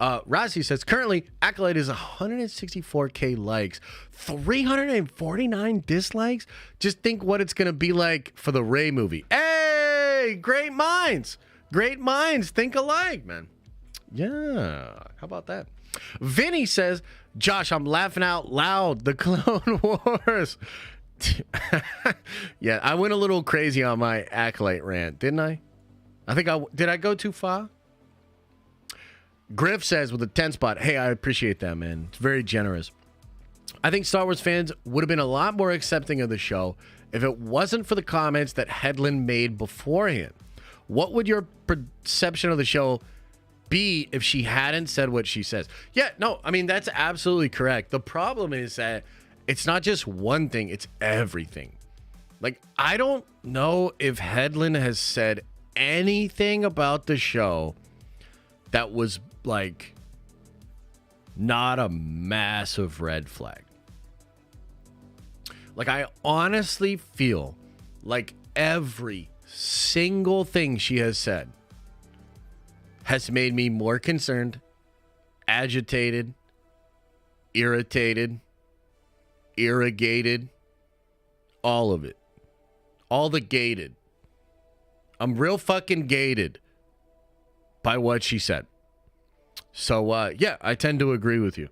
Razi says, currently, Acolyte is 164K likes, 349 dislikes. Just think what it's going to be like for the Ray movie. Hey, great minds. Great minds think alike, man. Yeah, how about that? Vinny says, Josh, I'm laughing out loud. The Clone Wars. Yeah, I went a little crazy on my Acolyte rant, didn't I? Did I go too far? Griff says with a 10 spot, hey, I appreciate that, man. It's very generous. I think Star Wars fans would have been a lot more accepting of the show if it wasn't for the comments that Hedlund made beforehand. What would your perception of the show be if she hadn't said what she says? Yeah, no, I mean, that's absolutely correct. The problem is that it's not just one thing, it's everything. Like, I don't know if Hedlund has said anything about the show that was, like, not a massive red flag. Like, I honestly feel like every single thing she has said has made me more concerned, agitated, irritated, irrigated, all of it. All the gated. I'm real fucking gated by what she said. So, yeah, I tend to agree with you.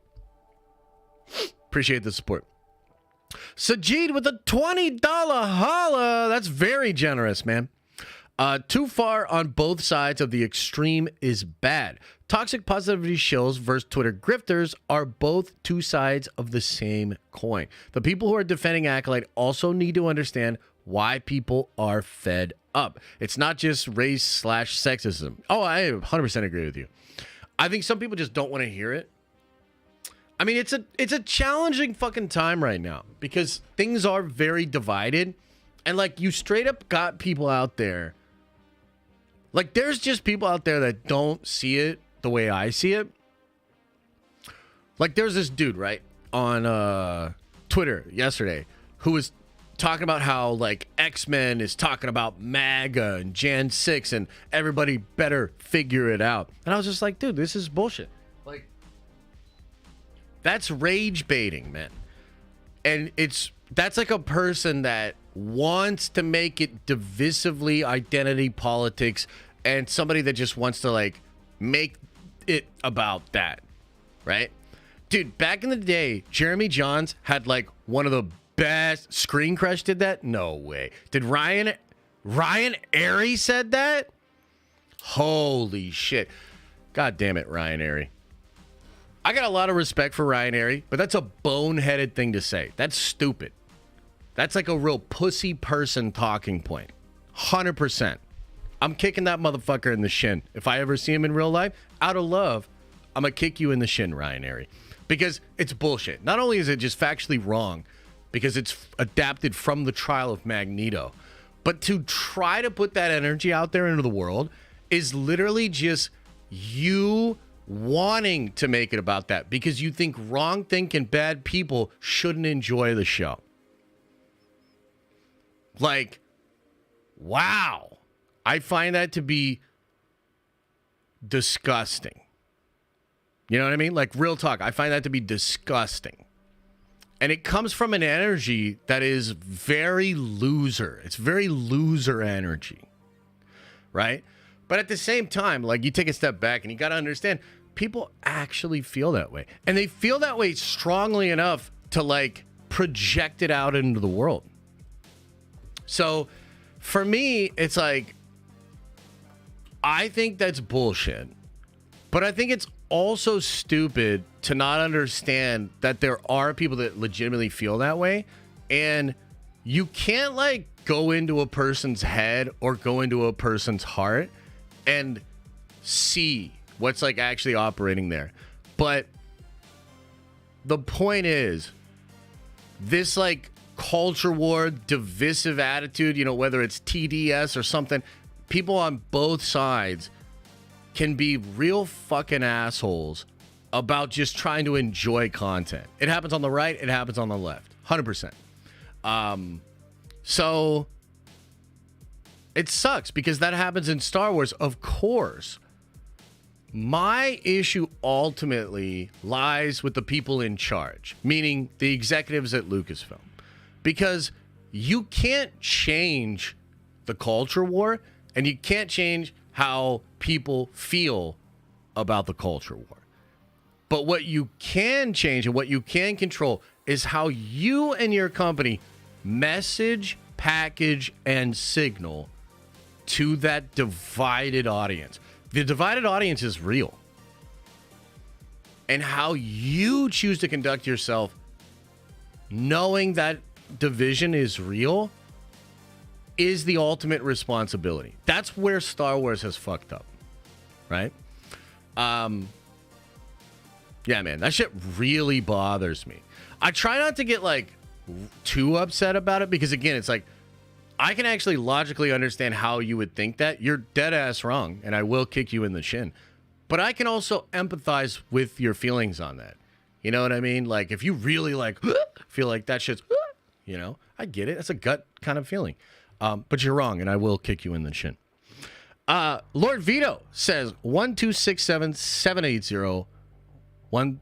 Appreciate the support. Sajid with a $20 holla. That's very generous, man. Too far on both sides of the extreme is bad. Toxic positivity shills versus Twitter grifters are both two sides of the same coin. The people who are defending Acolyte also need to understand why people are fed up. It's not just race/sexism. Oh, I 100% agree with you. I think some people just don't want to hear it. I mean, it's a challenging fucking time right now because things are very divided. And, like, you straight up got people out there. Like, there's just people out there that don't see it the way I see it. Like, there's this dude, right, on Twitter yesterday who was talking about how, like, X-Men is talking about MAGA and Jan 6 and everybody better figure it out. And I was just like, dude, this is bullshit. Like, that's rage baiting, man. And that's like a person that wants to make it divisively identity politics and somebody that just wants to, like, make it about that, right? Dude, back in the day, Jeremy Johns had, like, one of the best. Screen Crush did that? No way. Did Ryan Airy said that? Holy shit. God damn it, Ryan Airy. I got a lot of respect for Ryan Airy, but that's a boneheaded thing to say. That's stupid. That's like a real pussy person talking point. 100%. I'm kicking that motherfucker in the shin. If I ever see him in real life, out of love, I'm going to kick you in the shin, Ryan Airy. Because it's bullshit. Not only is it just factually wrong, because it's adapted from the trial of Magneto, but to try to put that energy out there into the world is literally just you wanting to make it about that because you think wrong thinking bad people shouldn't enjoy the show. Like, wow. I find that to be disgusting. You know what I mean? Like, real talk. I find that to be disgusting. And it comes from an energy that is very loser. It's very loser energy. Right? But at the same time, like, you take a step back and you got to understand, people actually feel that way. And they feel that way strongly enough to, like, project it out into the world. So, for me, it's like, I think that's bullshit. But I think it's also stupid to not understand that there are people that legitimately feel that way. And you can't, like, go into a person's head or go into a person's heart and see what's, like, actually operating there. But the point is, this, like, culture war, divisive attitude, you know, whether it's TDS or something, people on both sides can be real fucking assholes about just trying to enjoy content. It happens on the right, it happens on the left. 100%. So it sucks because that happens in Star Wars, of course. My issue ultimately lies with the people in charge, meaning the executives at Lucasfilm, because you can't change the culture war and you can't change how people feel about the culture war. But what you can change and what you can control is how you and your company message, package, and signal to that divided audience. The divided audience is real. And how you choose to conduct yourself knowing that division is real is the ultimate responsibility. That's where Star Wars has fucked up. Right? Yeah, man, that shit really bothers me. I try not to get like too upset about it because again, it's like I can actually logically understand how you would think that. You're dead ass wrong, and I will kick you in the shin. But I can also empathize with your feelings on that. You know what I mean? Like if you really like feel like that shit's, you know, I get it. It's a gut kind of feeling. But you're wrong, and I will kick you in the shin. Lord Vito says 1267780 13. What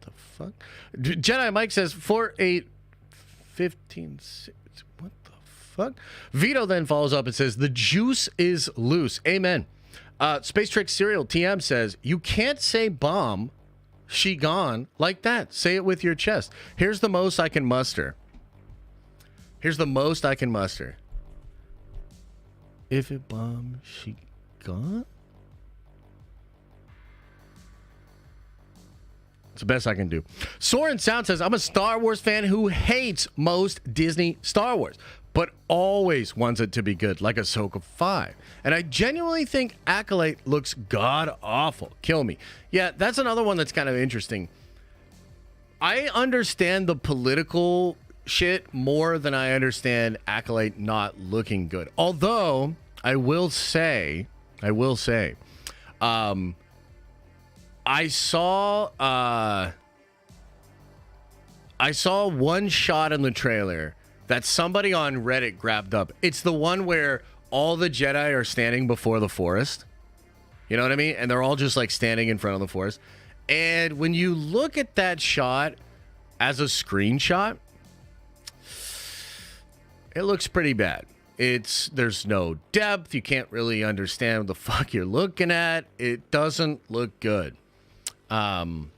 the fuck? Jedi Mike says 4815. What the fuck? Vito then follows up and says the juice is loose. Amen. Space Trick Serial TM says you can't say bomb, she gone like that. Say it with your chest. Here's the most I can muster. Here's the most I can muster. If it bomb, she gone? It's the best I can do. Soren Sound says, I'm a Star Wars fan who hates most Disney Star Wars, but always wants it to be good, like Ahsoka 5. And I genuinely think Acolyte looks god-awful. Kill me. Yeah, that's another one that's kind of interesting. I understand the political shit more than I understand Acolyte not looking good. Although, I will say, I saw one shot in the trailer that somebody on Reddit grabbed up. It's the one where all the Jedi are standing before the forest. You know what I mean? And they're all just like standing in front of the forest. And when you look at that shot as a screenshot, it looks pretty bad. There's no depth. You can't really understand what the fuck you're looking at. It doesn't look good. And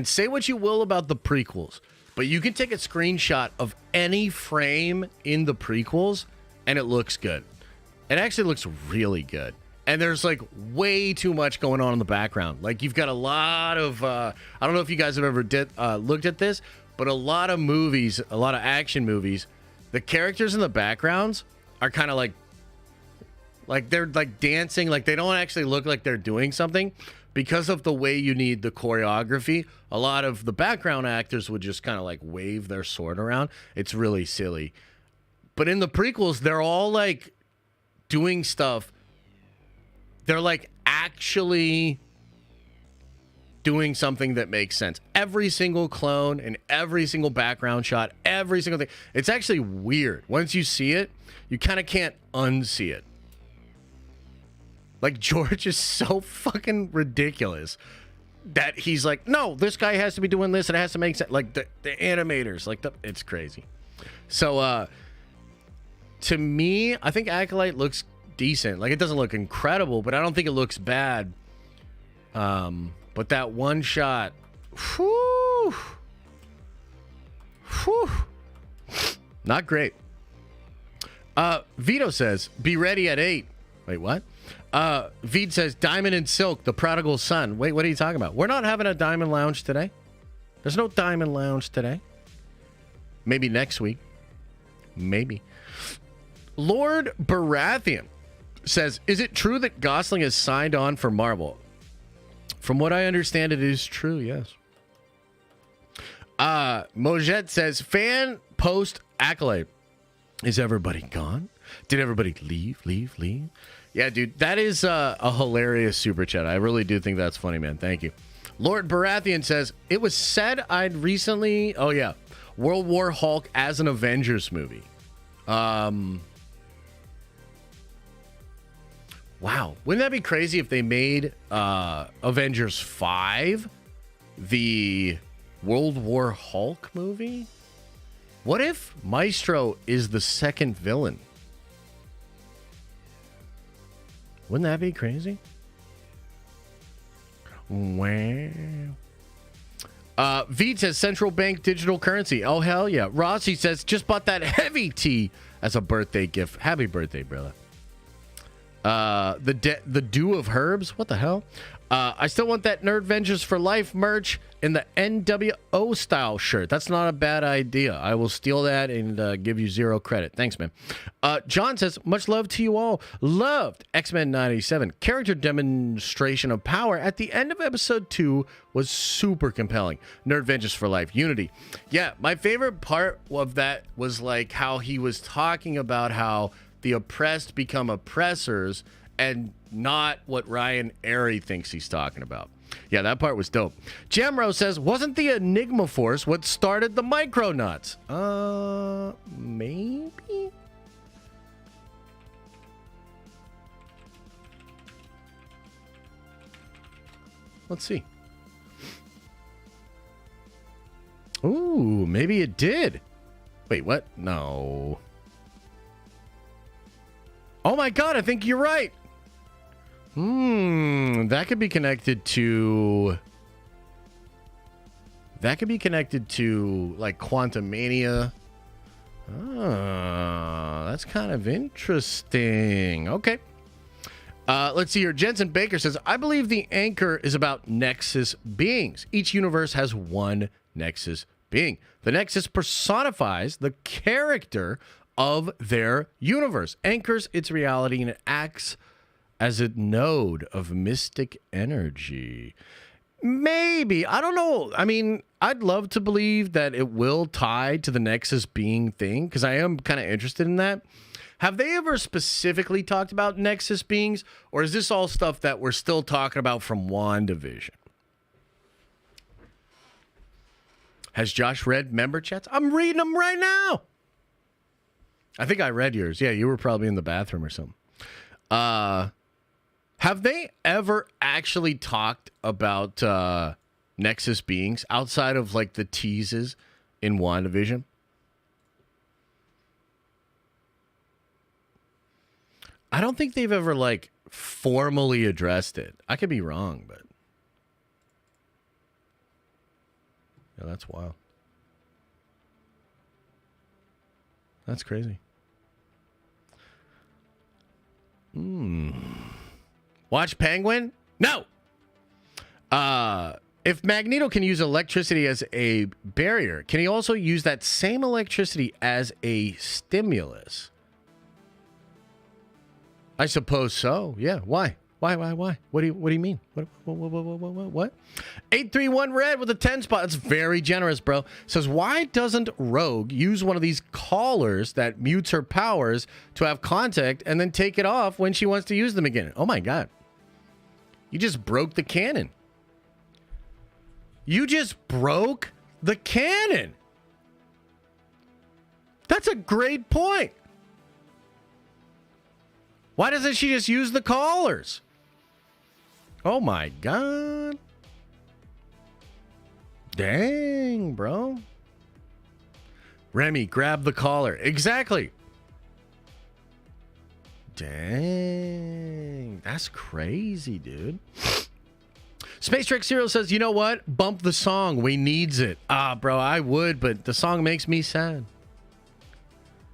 say what you will about the prequels, but you can take a screenshot of any frame in the prequels and it looks good. It actually looks really good. And there's like way too much going on in the background. Like you've got a lot of, I don't know if you guys have ever looked at this, but a lot of movies, a lot of action movies, the characters in the backgrounds are kind of like they're like dancing, like they don't actually look like they're doing something because of the way you need the choreography. A lot of the background actors would just kind of like wave their sword around. It's really silly. But in the prequels, they're all like doing stuff. They're like actually doing something that makes sense. Every single clone and every single background shot, every single thing. It's actually weird. Once you see it, you kind of can't unsee it. Like George is so fucking ridiculous that he's like, no, this guy has to be doing this and it has to make sense. Like the animators, like it's crazy. So to me, I think Acolyte looks decent. Like it doesn't look incredible, but I don't think it looks bad. But that one shot, whew, not great. Vito says, be ready at 8. Wait, what? Veed says, Diamond and Silk, the prodigal son. Wait, what are you talking about? We're not having a Diamond Lounge today. There's no Diamond Lounge today. Maybe next week. Maybe. Lord Baratheon says, is it true that Gosling is signed on for Marvel? From what I understand, it is true, yes. Mojette says, fan post Acolyte. Is everybody gone? Did everybody leave? Yeah, dude, that is a hilarious super chat. I really do think that's funny, man. Thank you. Lord Baratheon says, it was said I'd recently... Oh, yeah. World War Hulk as an Avengers movie. Wow. Wouldn't that be crazy if they made Avengers 5 the World War Hulk movie? What if Maestro is the second villain? Wouldn't that be crazy? Wow. Veet says central bank digital currency. Oh, hell yeah. Rossi says just bought that heavy tea as a birthday gift. Happy birthday, brother. The dew of herbs. What the hell? I still want that Nerd Vengers for Life merch in the NWO style shirt. That's not a bad idea. I will steal that and give you 0 credit. Thanks, man. John says, much love to you all. Loved X-Men 97. Character demonstration of power at the end of episode 2 was super compelling. Nerd Vengers for Life. Unity. Yeah, my favorite part of that was like how he was talking about how the oppressed become oppressors and not what Ryan Airy thinks he's talking about. Yeah, that part was dope. Jamro says, wasn't the Enigma Force what started the Micronauts? Maybe? Let's see. Ooh, maybe it did. Wait, what? No. Oh my God, I think you're right. That could be connected to... That could be connected to, like, Quantumania. Oh, that's kind of interesting. Okay. Let's see here. Jensen Baker says, I believe the anchor is about Nexus beings. Each universe has one Nexus being. The Nexus personifies the character of their universe, anchors its reality, and it acts as a node of mystic energy. Maybe. I don't know. I mean, I'd love to believe that it will tie to the Nexus being thing, because I am kind of interested in that. Have they ever specifically talked about Nexus beings, or is this all stuff that we're still talking about from WandaVision? Has Josh read member chats? I'm reading them right now. I think I read yours. Yeah, you were probably in the bathroom or something. Have they ever actually talked about Nexus beings outside of like the teases in WandaVision? I don't think they've ever like formally addressed it. I could be wrong, but yeah, that's wild. That's crazy. Watch Penguin? No. If Magneto can use electricity as a barrier, can he also use that same electricity as a stimulus? I suppose so. Yeah. Why? Why? What do you mean? What? 831 Red with a 10 spot. That's very generous, bro. Says, why doesn't Rogue use one of these collars that mutes her powers to have contact and then take it off when she wants to use them again? Oh my God. You just broke the canon. You just broke the canon. That's a great point. Why doesn't she just use the collars? Oh my God. Dang, bro. Remy, grab the collar. Exactly. Dang. That's crazy, dude. Space Trek Zero says, you know what? Bump the song. We needs it. Bro, I would, but the song makes me sad.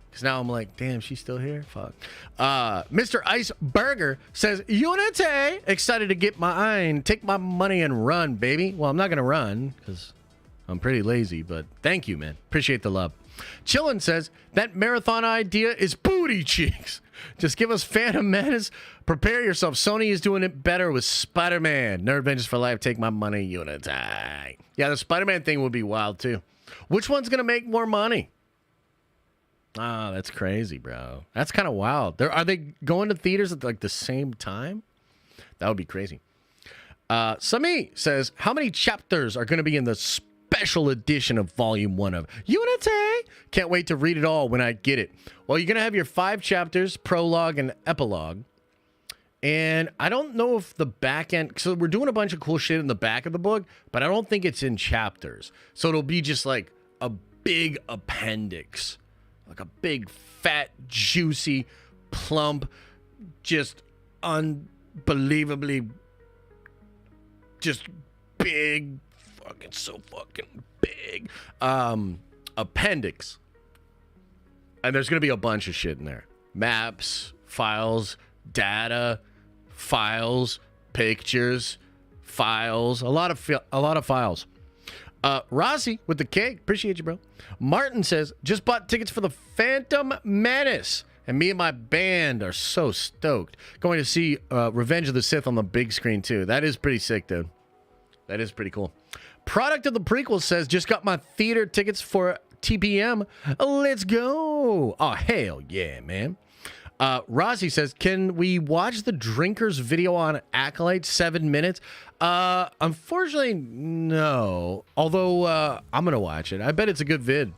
Because now I'm like, damn, she's still here? Fuck. Mr. Iceberger says, Unity, excited to get mine. Take my money and run, baby. Well, I'm not going to run because I'm pretty lazy, but thank you, man. Appreciate the love. Chillin says, that marathon idea is booty cheeks. Just give us Phantom Menace. Prepare yourself. Sony is doing it better with Spider-Man. Nerd Vengers for Life. Take my money, Unity. Yeah, the Spider-Man thing would be wild, too. Which one's going to make more money? Oh, that's crazy, bro. That's kind of wild. Are they going to theaters at like the same time? That would be crazy. Sami says, how many chapters are going to be in the special edition of Volume 1 of Unity. Can't wait to read it all when I get it. Well, you're going to have your 5 chapters, prologue and epilogue. And I don't know if the back end... So we're doing a bunch of cool shit in the back of the book, but I don't think it's in chapters. So it'll be just like a big appendix. Like a big, fat, juicy, plump, just unbelievably... just big, fucking so fucking big appendix. And there's going to be a bunch of shit in there. Maps, files, data, files, pictures, files, a lot of files. Rossi with the cake, appreciate you, bro. Martin says, just bought tickets for the Phantom Menace, and me and my band are so stoked. Going to see Revenge of the Sith on the big screen too. That is pretty sick, dude. That is pretty cool. Product of the prequel says, just got my theater tickets for TPM. Let's go. Oh, hell yeah, man. Rossi says, can we watch the Drinkers video on Acolyte 7 minutes? Unfortunately, no. Although, I'm going to watch it. I bet it's a good vid.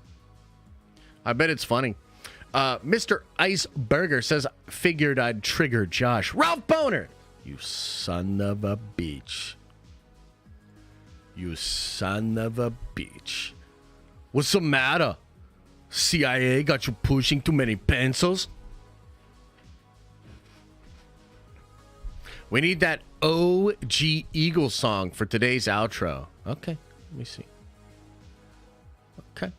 I bet it's funny. Mr. Iceberger says, figured I'd trigger Josh. Ralph Boner, you son of a bitch. You son of a bitch. What's the matter? CIA got you pushing too many pencils? We need that OG Eagle song for today's outro. Okay, let me see. Okay.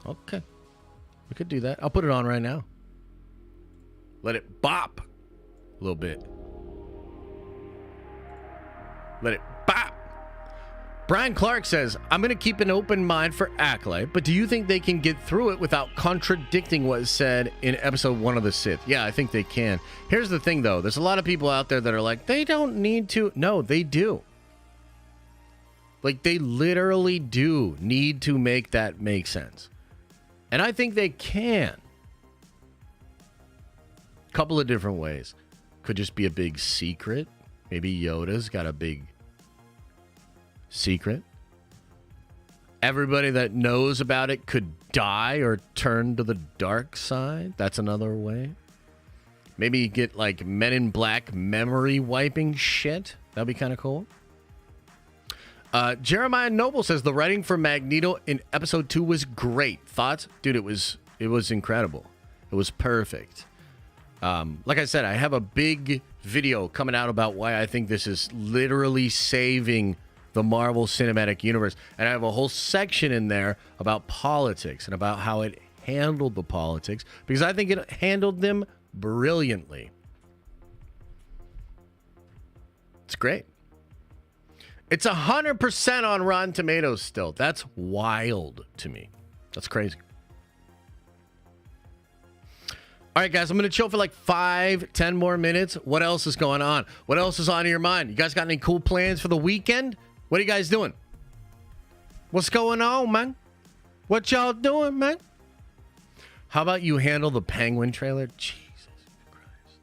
We could do that. I'll put it on right now. Let it bop a little bit. Let it bop. Brian Clark says, I'm going to keep an open mind for Acolyte, but do you think they can get through it without contradicting what is said in episode 1 of the Sith? Yeah, I think they can. Here's the thing, though. There's a lot of people out there that are like, they don't need to. No, they do. Like, they literally do need to make that make sense. And I think they can. Couple of different ways. Could just be a big secret. Maybe Yoda's got a big secret. Everybody that knows about it could die or turn to the dark side. That's another way. Maybe you get like Men in Black memory wiping shit. That'd be kind of cool. Jeremiah Noble says the writing for Magneto in episode 2 was great. Thoughts? Dude, it was incredible. It was perfect. Like I said, I have a big video coming out about why I think this is literally saving the Marvel Cinematic Universe. And I have a whole section in there about politics and about how it handled the politics, because I think it handled them brilliantly. It's great. It's 100% on Rotten Tomatoes still. That's wild to me. That's crazy. All right, guys, I'm going to chill for like 5-10 more minutes. What else is going on? What else is on your mind? You guys got any cool plans for the weekend? What are you guys doing? What's going on, man? What y'all doing, man? How about you handle the Penguin trailer? Jesus Christ.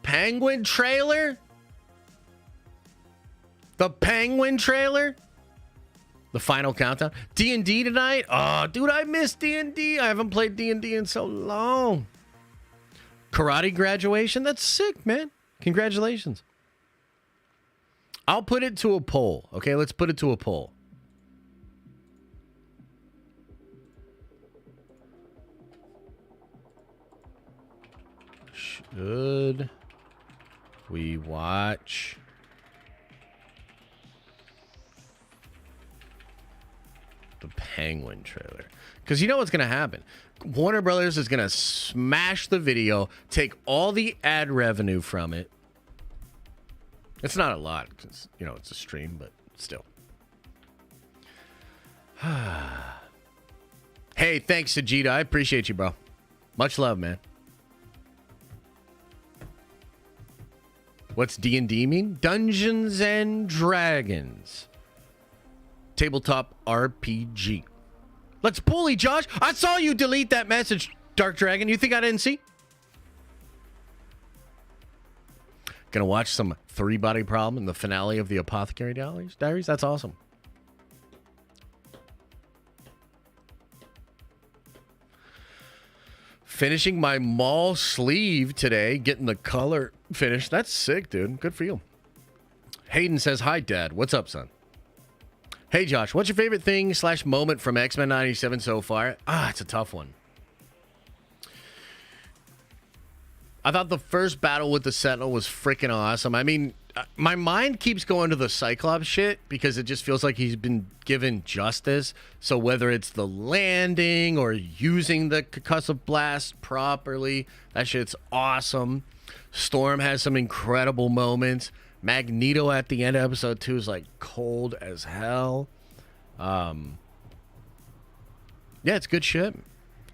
Penguin trailer? The Penguin trailer? The final countdown? D&D tonight? Oh, dude, I miss D&D. I haven't played D&D in so long. Karate graduation? That's sick, man. Congratulations. I'll put it to a poll. Okay, let's put it to a poll. Should we watch the Penguin trailer? Because you know what's going to happen. Warner Brothers is going to smash the video, take all the ad revenue from it. It's not a lot, because, you know, it's a stream, but still. Hey, thanks, Sajida. I appreciate you, bro. Much love, man. What's D&D mean? Dungeons and Dragons. Tabletop RPG. Let's bully, Josh. I saw you delete that message, Dark Dragon. You think I didn't see? Gonna watch some Three Body Problem in the finale of the Apothecary Diaries. That's awesome. Finishing my mall sleeve today, getting the color finished. That's sick, dude. Good for you. Hayden says, hi, Dad. What's up, son? Hey, Josh, what's your favorite thing / moment from X-Men 97 so far? It's a tough one. I thought the first battle with the Sentinel was freaking awesome. I mean, my mind keeps going to the Cyclops shit because it just feels like he's been given justice. So whether it's the landing or using the concussive blast properly, that shit's awesome. Storm has some incredible moments. Magneto at the end of episode 2 is like cold as hell. Yeah, it's good shit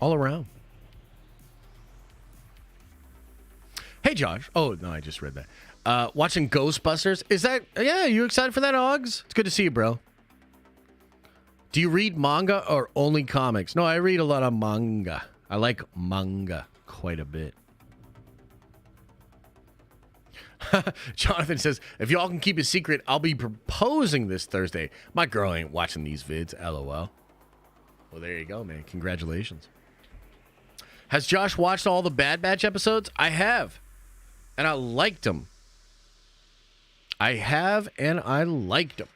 all around. Hey, Josh. Oh, no, I just read that. Watching Ghostbusters. Is that... Yeah, you excited for that, Oggs? It's good to see you, bro. Do you read manga or only comics? No, I read a lot of manga. I like manga quite a bit. Jonathan says, if y'all can keep a secret, I'll be proposing this Thursday. My girl ain't watching these vids, LOL. Well, there you go, man. Congratulations. Has Josh watched all the Bad Batch episodes? I have. And I liked them. I have, and I liked them.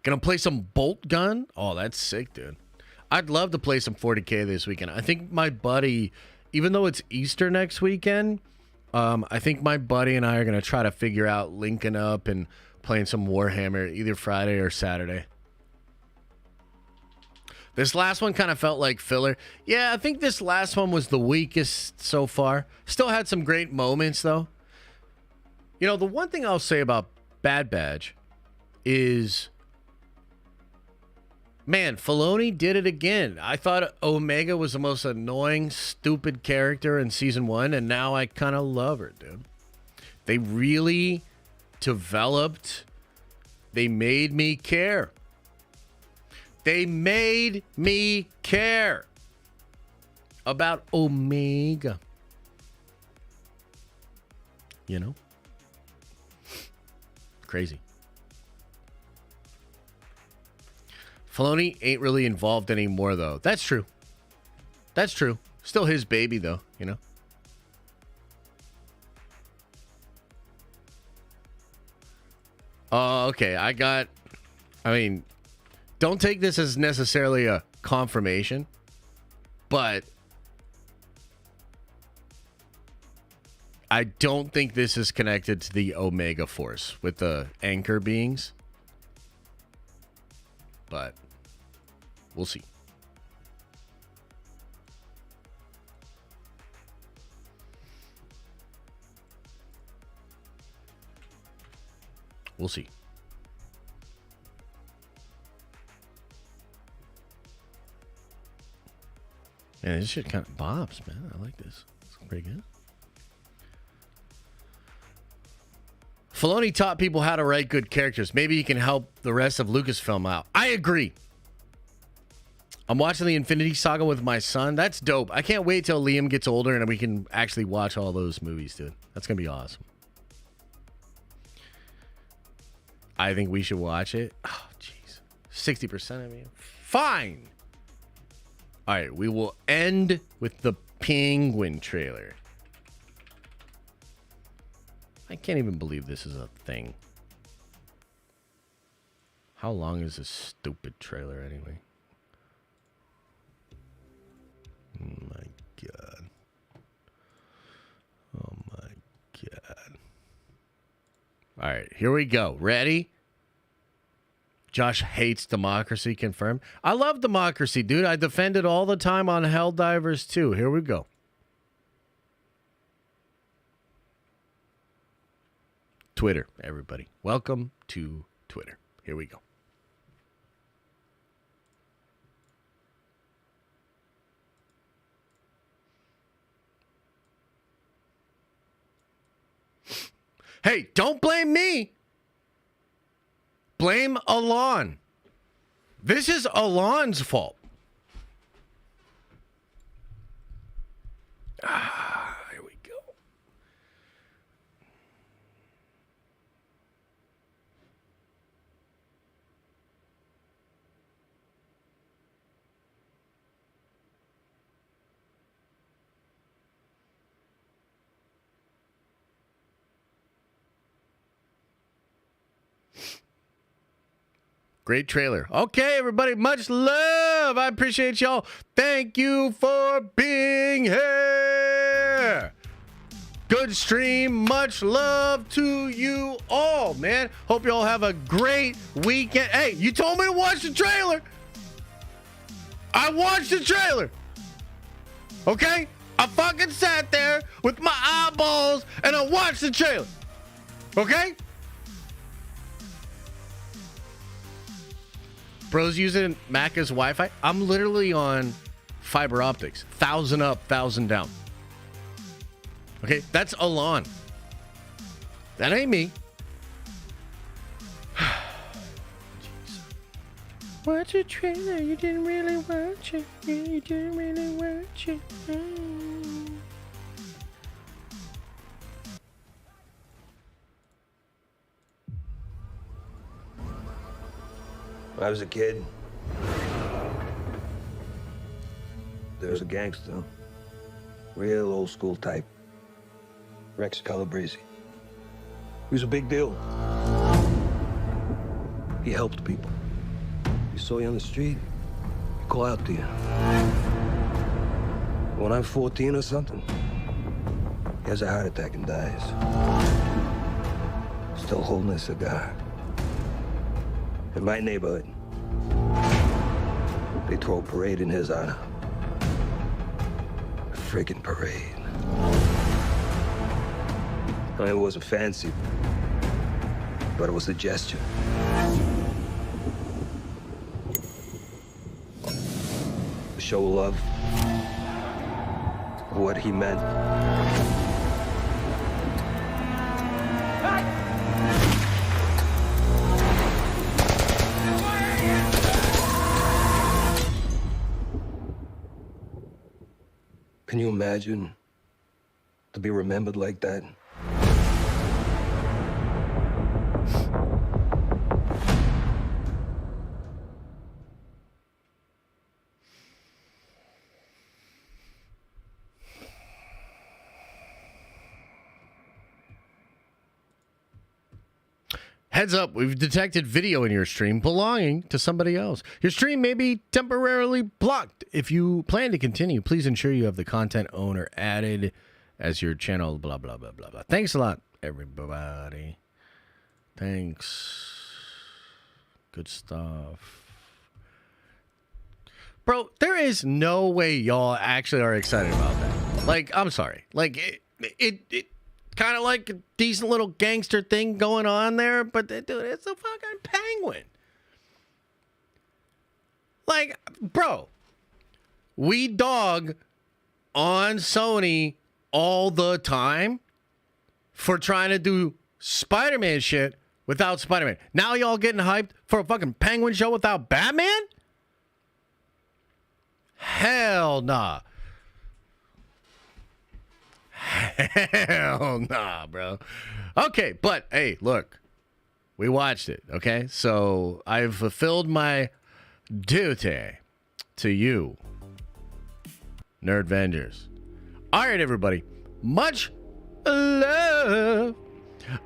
Gonna play some Bolt Gun? Oh, that's sick, dude. I'd love to play some 40K this weekend. I think my buddy, even though it's Easter next weekend, I think my buddy and I are gonna try to figure out linking up and playing some Warhammer either Friday or Saturday. This last one kind of felt like filler. Yeah, I think this last one was the weakest so far. Still had some great moments, though. You know, the one thing I'll say about Bad Batch is, man, Filoni did it again. I thought Omega was the most annoying, stupid character in season 1, and now I kind of love her, dude. They really developed. They made me care. They made me care about Omega. You know? Crazy. Filoni ain't really involved anymore, though. That's true. That's true. Still his baby, though, you know? Oh, okay. Don't take this as necessarily a confirmation, but I don't think this is connected to the Omega Force with the anchor beings. But we'll see. We'll see. Man, this shit kind of bobs, man. I like this. It's pretty good. Filoni taught people how to write good characters. Maybe he can help the rest of Lucasfilm out. I agree. I'm watching the Infinity Saga with my son. That's dope. I can't wait till Liam gets older and we can actually watch all those movies, dude. That's going to be awesome. I think we should watch it. Oh, jeez. 60% of me. Fine. All right, we will end with the Penguin trailer. I can't even believe this is a thing. How long is this stupid trailer anyway? Oh my God. Oh my God. All right, here we go. Ready? Josh hates democracy, confirmed. I love democracy, dude. I defend it all the time on Helldivers too. Here we go. Twitter, everybody. Welcome to Twitter. Here we go. Hey, don't blame me. Blame Alon. This is Alon's fault. Here Great trailer. Okay, everybody, much love. I appreciate y'all. Thank you for being here. Good stream. Much love to you all, man. Hope y'all have a great weekend. Hey, you told me to watch the trailer. I watched the trailer. Okay? I fucking sat there with my eyeballs and I watched the trailer. Okay? Bro's using Mac as Wi-Fi. I'm literally on fiber optics. 1,000 up, 1,000 down. Okay? That's Alon. That ain't me. Watch a trailer, you didn't really watch it. Yeah, you didn't really watch it. When I was a kid, there was a gangster, real old school type, Rex Calabrese. He was a big deal. He helped people. You saw you on the street, he call out to you. When I'm 14 or something, he has a heart attack and dies. Still holding a cigar. In my neighborhood, they throw a parade in his honor. A friggin' parade. I mean, it wasn't fancy, but it was a gesture. A show of love. What he meant. Can you imagine to be remembered like that? Heads up, we've detected video in your stream belonging to somebody else. Your stream may be temporarily blocked. If you plan to continue, please ensure you have the content owner added as your channel, blah, blah, blah, blah, blah. Thanks a lot, everybody. Thanks. Good stuff. Bro, there is no way y'all actually are excited about that. Like, I'm sorry. Like, it kind of like a decent little gangster thing going on there, but dude, it's a fucking penguin. Like, bro, we dog on Sony all the time for trying to do Spider-Man shit without Spider-Man. Now y'all getting hyped for a fucking penguin show without Batman? Hell nah. Hell nah, bro. Okay, but hey, look, we watched it, okay? So I've fulfilled my duty to you, Nerd Vendors. All right, everybody. Much love.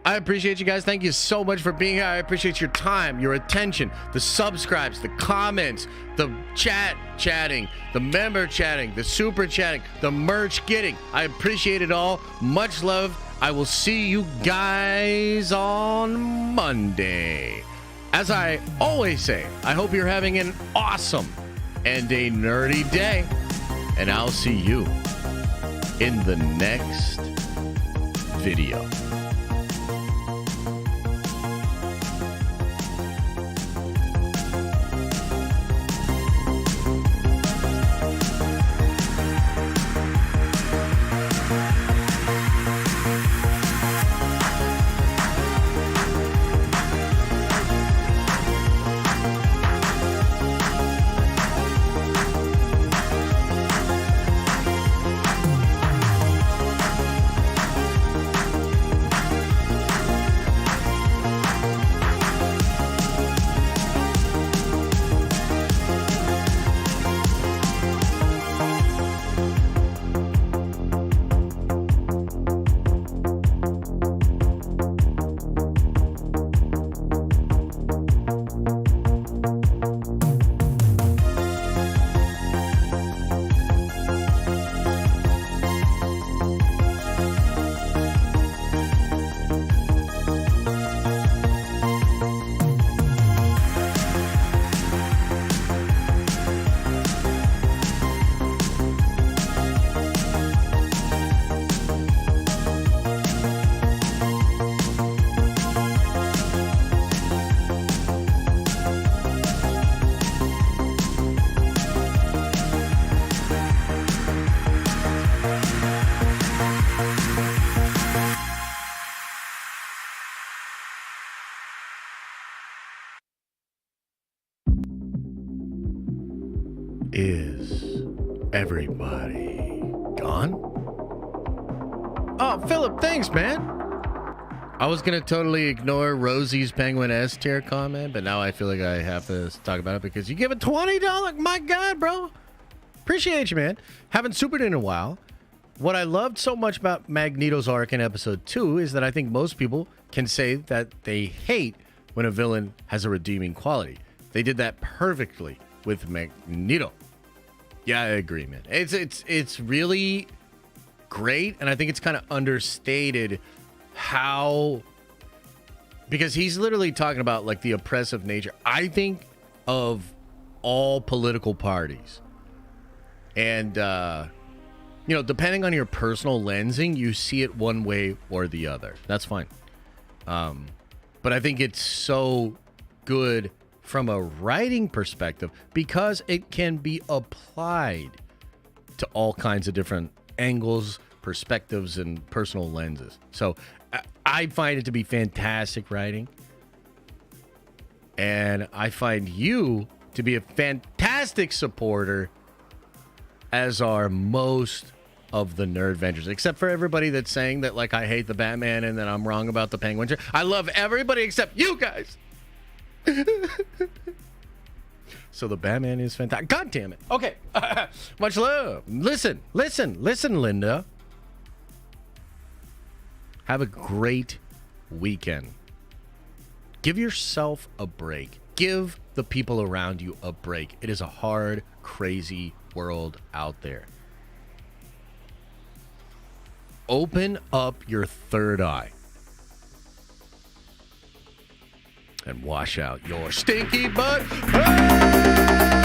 I appreciate you guys. Thank you so much for being here. I appreciate your time, your attention, the subscribes, the comments, the chatting, the member chatting, the super chatting, the merch getting. I appreciate it all. Much love. I will see you guys on Monday. As I always say, I hope you're having an awesome and a nerdy day. And I'll see you in the next video. Is everybody gone? Oh, Philip, thanks, man. I was going to totally ignore Rosie's Penguin S tier comment, but now I feel like I have to talk about it because you give a $20. My God, bro. Appreciate you, man. Haven't supered in a while. What I loved so much about Magneto's arc in episode 2 is that I think most people can say that they hate when a villain has a redeeming quality. They did that perfectly with Magneto. Yeah, I agree, man. It's really great, and I think it's kind of understated how, because he's literally talking about like the oppressive nature, I think, of all political parties. And you know, depending on your personal lensing, you see it one way or the other. That's fine. But I think it's so good from a writing perspective because it can be applied to all kinds of different angles, perspectives, and personal lenses. So I find it to be fantastic writing. And I find you to be a fantastic supporter, as are most of the Nerd Vengers, except for everybody that's saying that, like, I hate the Batman and that I'm wrong about the Penguin. I love everybody except you guys. So the Batman is fantastic. God damn it. Okay. Much love. Listen, Linda. Have a great weekend. Give yourself a break. Give the people around you a break. It is a hard, crazy world out there. Open up your third eye and wash out your stinky butt. Hey!